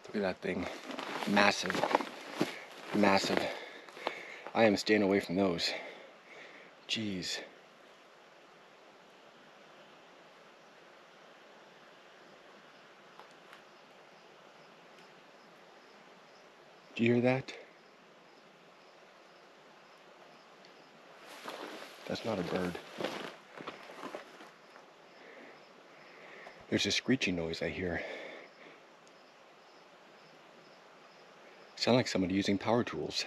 Look at that thing. Massive. Massive. I am staying away from those. Jeez. Do you hear that? That's not a bird. There's a screeching noise I hear. Sound like somebody using power tools.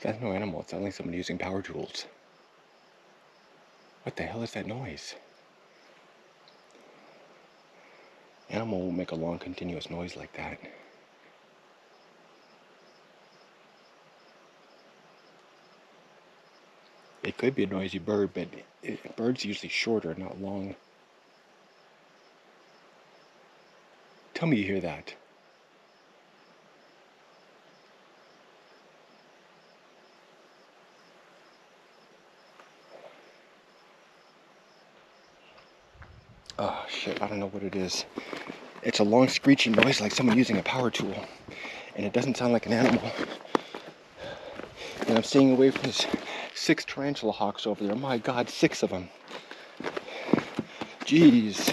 That's no animal. It sounds like somebody using power tools. What the hell is that noise? Animal won't make a long continuous noise like that. It could be a noisy bird, but birds are usually shorter, not long. Tell me you hear that. Oh shit, I don't know what it is. It's a long screeching noise like someone using a power tool. And it doesn't sound like an animal. And I'm staying away from this 6 Tarantula Hawks over there. My God, 6 of them. Jeez.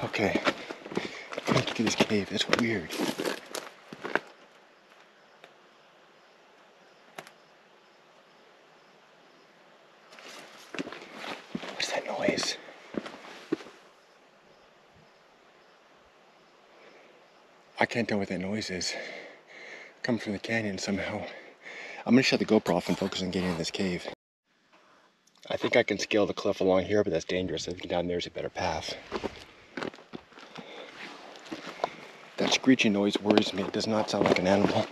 Okay. I need to get this cave. It's weird. What's that noise? I can't tell what that noise is. Coming from the canyon somehow. I'm gonna shut the GoPro off and focus on getting in this cave. I think I can scale the cliff along here, but that's dangerous. I think down there's a better path. That screeching noise worries me. It does not sound like an animal.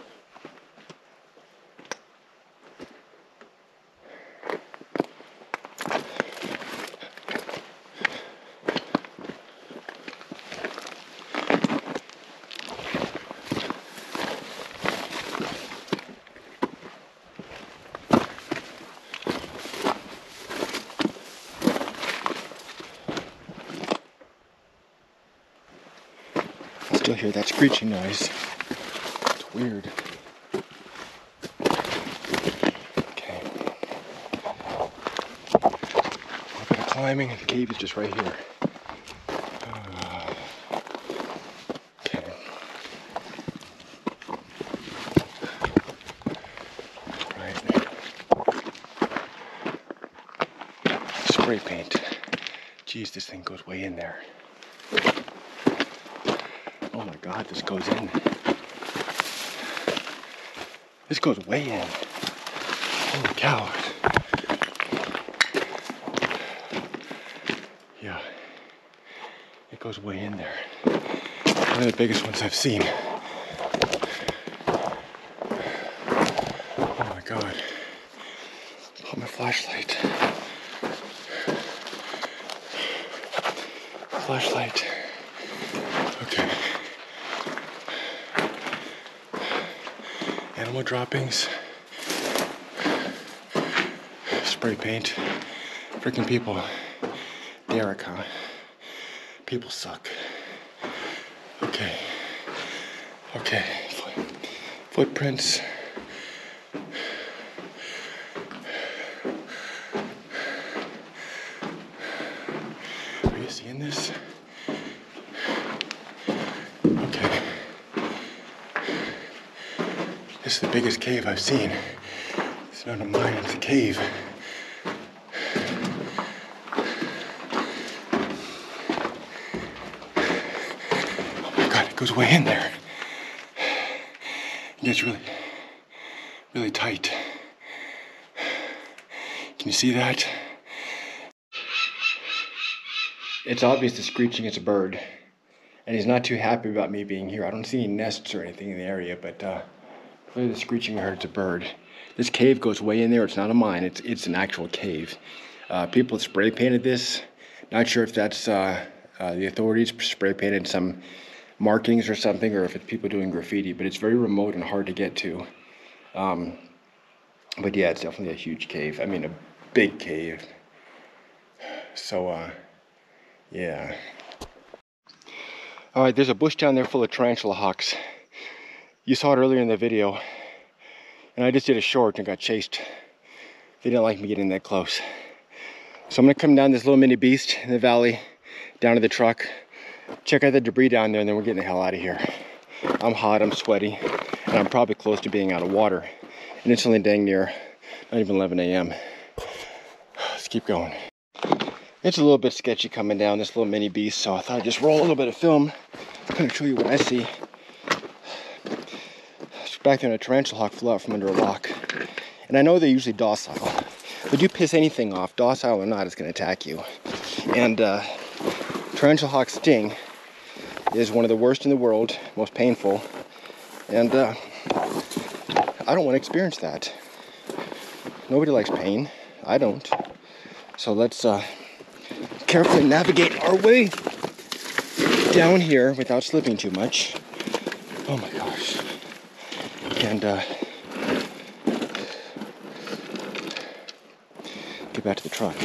I still hear that screeching noise. It's weird. Okay. A bit of climbing, and the cave is just right here. Okay. Right. Spray paint. Jeez, this thing goes way in there. Oh my God, this goes in. This goes way in. Holy cow. Yeah, it goes way in there. One of the biggest ones I've seen. Oh my God. Oh, my flashlight. Flashlight. Okay. Animal droppings. Spray paint. Freaking people. Derek, huh? People suck. Okay. Okay. Footprints. in this? Okay. This is the biggest cave I've seen. It's not a mine, it's a cave. Oh my God, it goes way in there. It gets really, really tight. Can you see that? It's obvious the screeching is a bird, and he's not too happy about me being here. I don't see any nests or anything in the area, but clearly the screeching I heard, it's a bird. This cave goes way in there. It's not a mine. It's an actual cave. People spray painted this. Not sure if that's the authorities spray painted some markings or something, or if it's people doing graffiti. But it's very remote and hard to get to. But yeah, it's definitely a huge cave. I mean, a big cave. So yeah. All right, there's a bush down there full of Tarantula Hawks. You saw it earlier in the video, and I just did a short and got chased. They didn't like me getting that close. So I'm gonna come down this little mini beast in the valley, down to the truck, check out the debris down there, and then we're getting the hell out of here. I'm hot, I'm sweaty, and I'm probably close to being out of water. And it's only dang near, not even 11 a.m. Let's keep going. It's a little bit sketchy coming down this little mini beast, so I thought I'd just roll a little bit of film, kind of show you what I see. Back there, a tarantula hawk flew out from under a rock. And I know they're usually docile, but you piss anything off, docile or not, it's going to attack you. And tarantula hawk sting is one of the worst in the world, most painful. And I don't want to experience that. Nobody likes pain. I don't. So let's carefully navigate our way down here without slipping too much. Oh my gosh. And get back to the truck.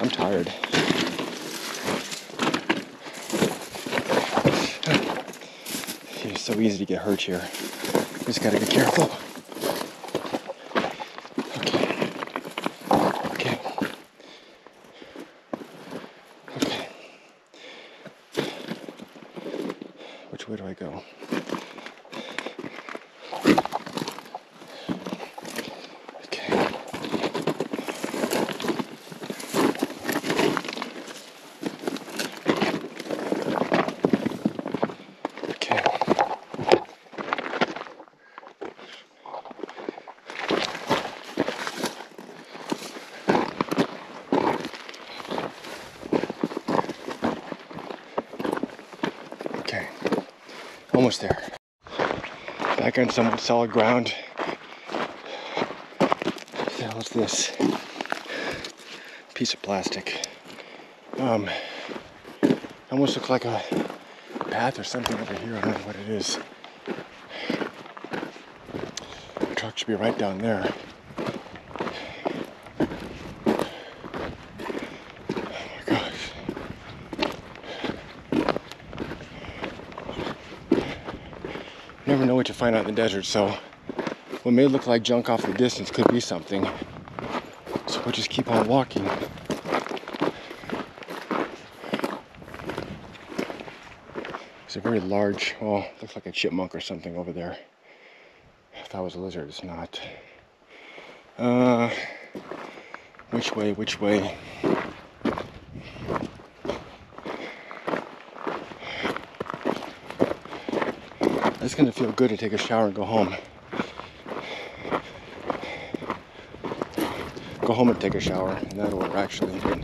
I'm tired. It's so easy to get hurt here. Just gotta be careful. Okay. Which way do I go? Almost there. Back on somewhat solid ground. What the hell is this? Piece of plastic. Almost looks like a path or something over here. I don't know what it is. The truck should be right down there. Never know what you find out in the desert, so what may look like junk off the distance could be something. So we'll just keep on walking. There's a very large, well, looks like a chipmunk or something over there. I thought it was a lizard, it's not. Which way, which way? It's gonna feel good to take a shower and go home. Go home and take a shower in that order, actually. But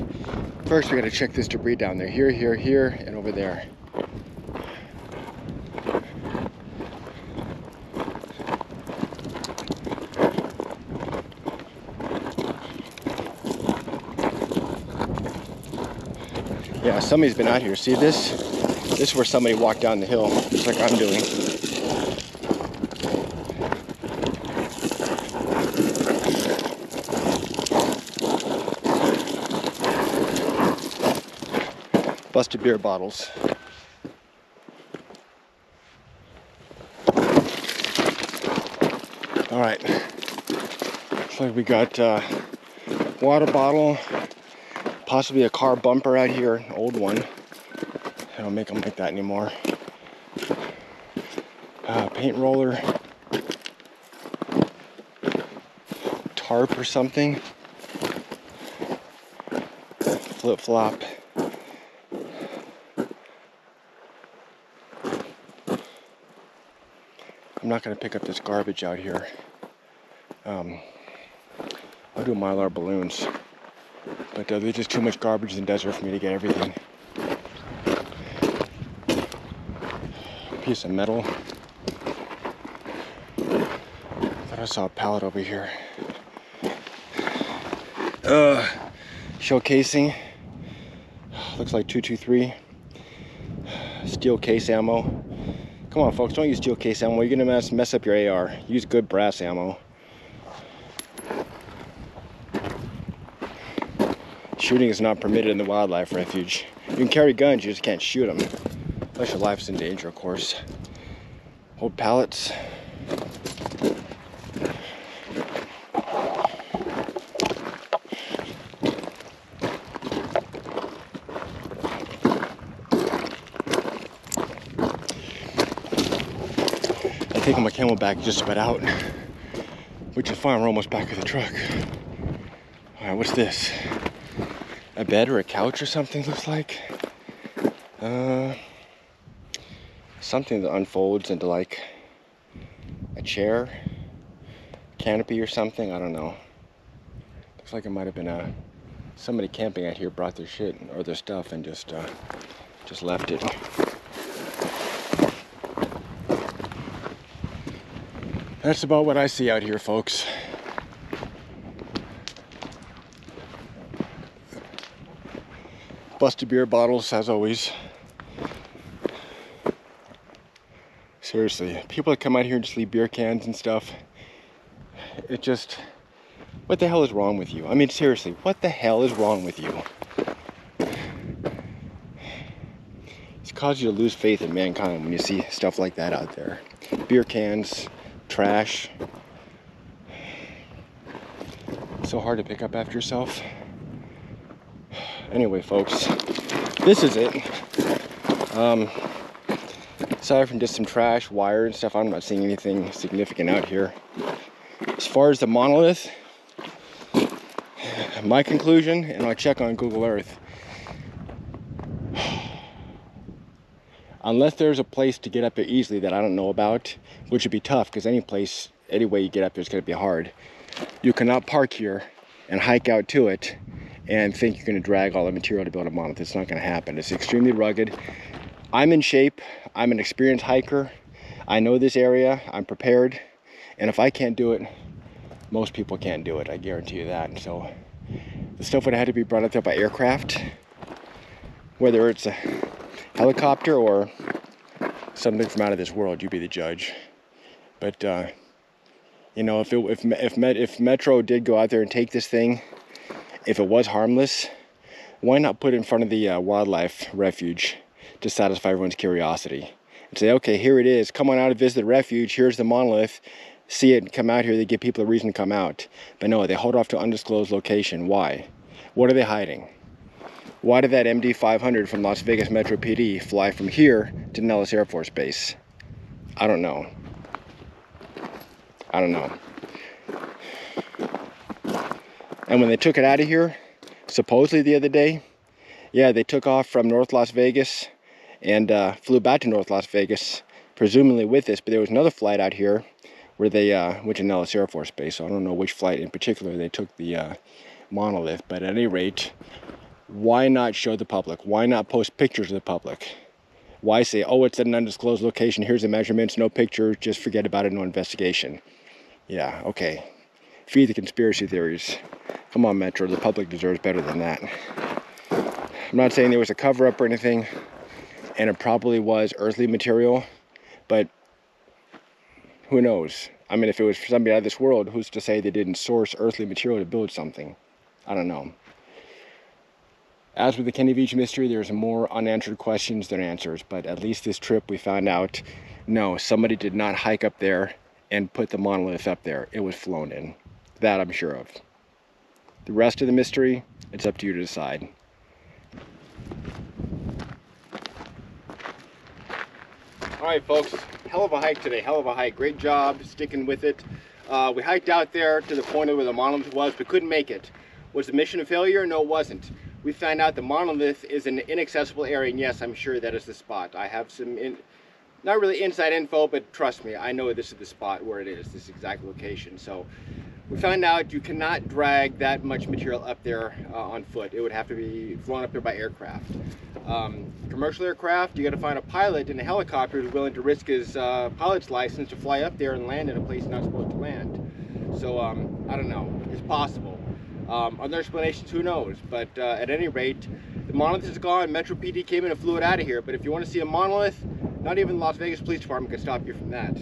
first, we gotta check this debris down there. Here, here, here, and over there. Yeah, somebody's been out here. See this? This is where somebody walked down the hill, just like I'm doing. Busted beer bottles. All right. Looks like we got water bottle, Possibly a car bumper out here, an old one. I don't make them like that anymore. Paint roller. Tarp or something. Flip flop. I'm not going to pick up this garbage out here. I'll do Mylar balloons. But there's just too much garbage in the desert for me to get everything. Piece of metal. Thought I saw a pallet over here. Shell casing. Looks like 223. Steel case ammo. Come on, folks, don't use steel case ammo. You're gonna mess up your AR. Use good brass ammo. Shooting is not permitted in the wildlife refuge. You can carry guns, you just can't shoot them. Unless your life's in danger, of course. Old pallets. I think my Camelback just about out, which is fine. We're almost back at the truck. All right, what's this? A bed or a couch or something, looks like. Something that unfolds into like a chair, canopy or something. I don't know. Looks like it might have been somebody camping out here brought their shit or their stuff and just left it. That's about what I see out here, folks. Busted beer bottles, as always. Seriously, people that come out here and just leave beer cans and stuff, it just, what the hell is wrong with you? I mean, seriously, what the hell is wrong with you? It's caused you to lose faith in mankind when you see stuff like that out there. Beer cans, trash. So hard to pick up after yourself. Anyway, folks, this is it. Aside from just some trash, wire and stuff, I'm not seeing anything significant out here. As far as the monolith, my conclusion, and I'll check on Google Earth, unless there's a place to get up there easily that I don't know about, which would be tough because any way you get up there is going to be hard. You cannot park here and hike out to it and think you're going to drag all the material to build a monolith. It's not going to happen. It's extremely rugged. I'm in shape. I'm an experienced hiker. I know this area. I'm prepared. And if I can't do it, most people can't do it. I guarantee you that. And so the stuff would have had to be brought up there by aircraft, whether it's a helicopter or something from out of this world. You be the judge. But you know, if Metro did go out there and take this thing, if it was harmless, why not put it in front of the wildlife refuge to satisfy everyone's curiosity and say, okay, here it is. Come on out and visit the refuge. Here's the monolith. See it and come out here. They give people a reason to come out. But no, they hold off to undisclosed location. Why? What are they hiding? Why did that MD-500 from Las Vegas Metro PD fly from here to Nellis Air Force Base? I don't know. I don't know. And when they took it out of here, supposedly the other day, yeah, they took off from North Las Vegas and flew back to North Las Vegas, presumably with this. But there was another flight out here where they went to Nellis Air Force Base. So I don't know which flight in particular they took the monolith. But at any rate, why not show the public? Why not post pictures of the public? Why say, oh, it's at an undisclosed location, here's the measurements, no pictures, just forget about it, no investigation? Yeah, okay. Feed the conspiracy theories. Come on, Metro, the public deserves better than that. I'm not saying there was a cover-up or anything, and it probably was earthly material, but who knows? I mean, if it was for somebody out of this world, who's to say they didn't source earthly material to build something? I don't know. As with the Kenny Veach mystery, there's more unanswered questions than answers, but at least this trip we found out, no, somebody did not hike up there and put the monolith up there. It was flown in. That I'm sure of. The rest of the mystery, it's up to you to decide. All right, folks, hell of a hike today, hell of a hike. Great job sticking with it. We hiked out there to the point of where the Monolith was, but couldn't make it. Was the mission a failure? No, it wasn't. We found out the Monolith is an inaccessible area, and yes, I'm sure that is the spot. I have some, not really inside info, but trust me, I know this is the spot where it is, this exact location. So we found out you cannot drag that much material up there on foot. It would have to be flown up there by aircraft. Commercial aircraft, you got to find a pilot in a helicopter who's willing to risk his pilot's license to fly up there and land in a place he's not supposed to land. So I don't know, it's possible. Other explanations, who knows? But at any rate, the Monolith is gone. Metro PD came in and flew it out of here. But if you want to see a Monolith, not even the Las Vegas Police Department can stop you from that.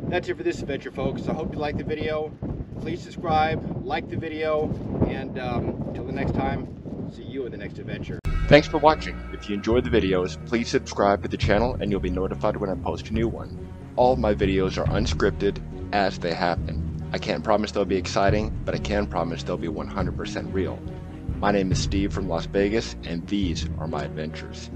That's it for this adventure, folks. I hope you liked the video. Please subscribe, like the video, and until the next time, see you in the next adventure. Thanks for watching. If you enjoyed the videos, please subscribe to the channel and you'll be notified when I post a new one. All of my videos are unscripted as they happen. I can't promise they'll be exciting, but I can promise they'll be 100% real. My name is Steve from Las Vegas, and these are my adventures.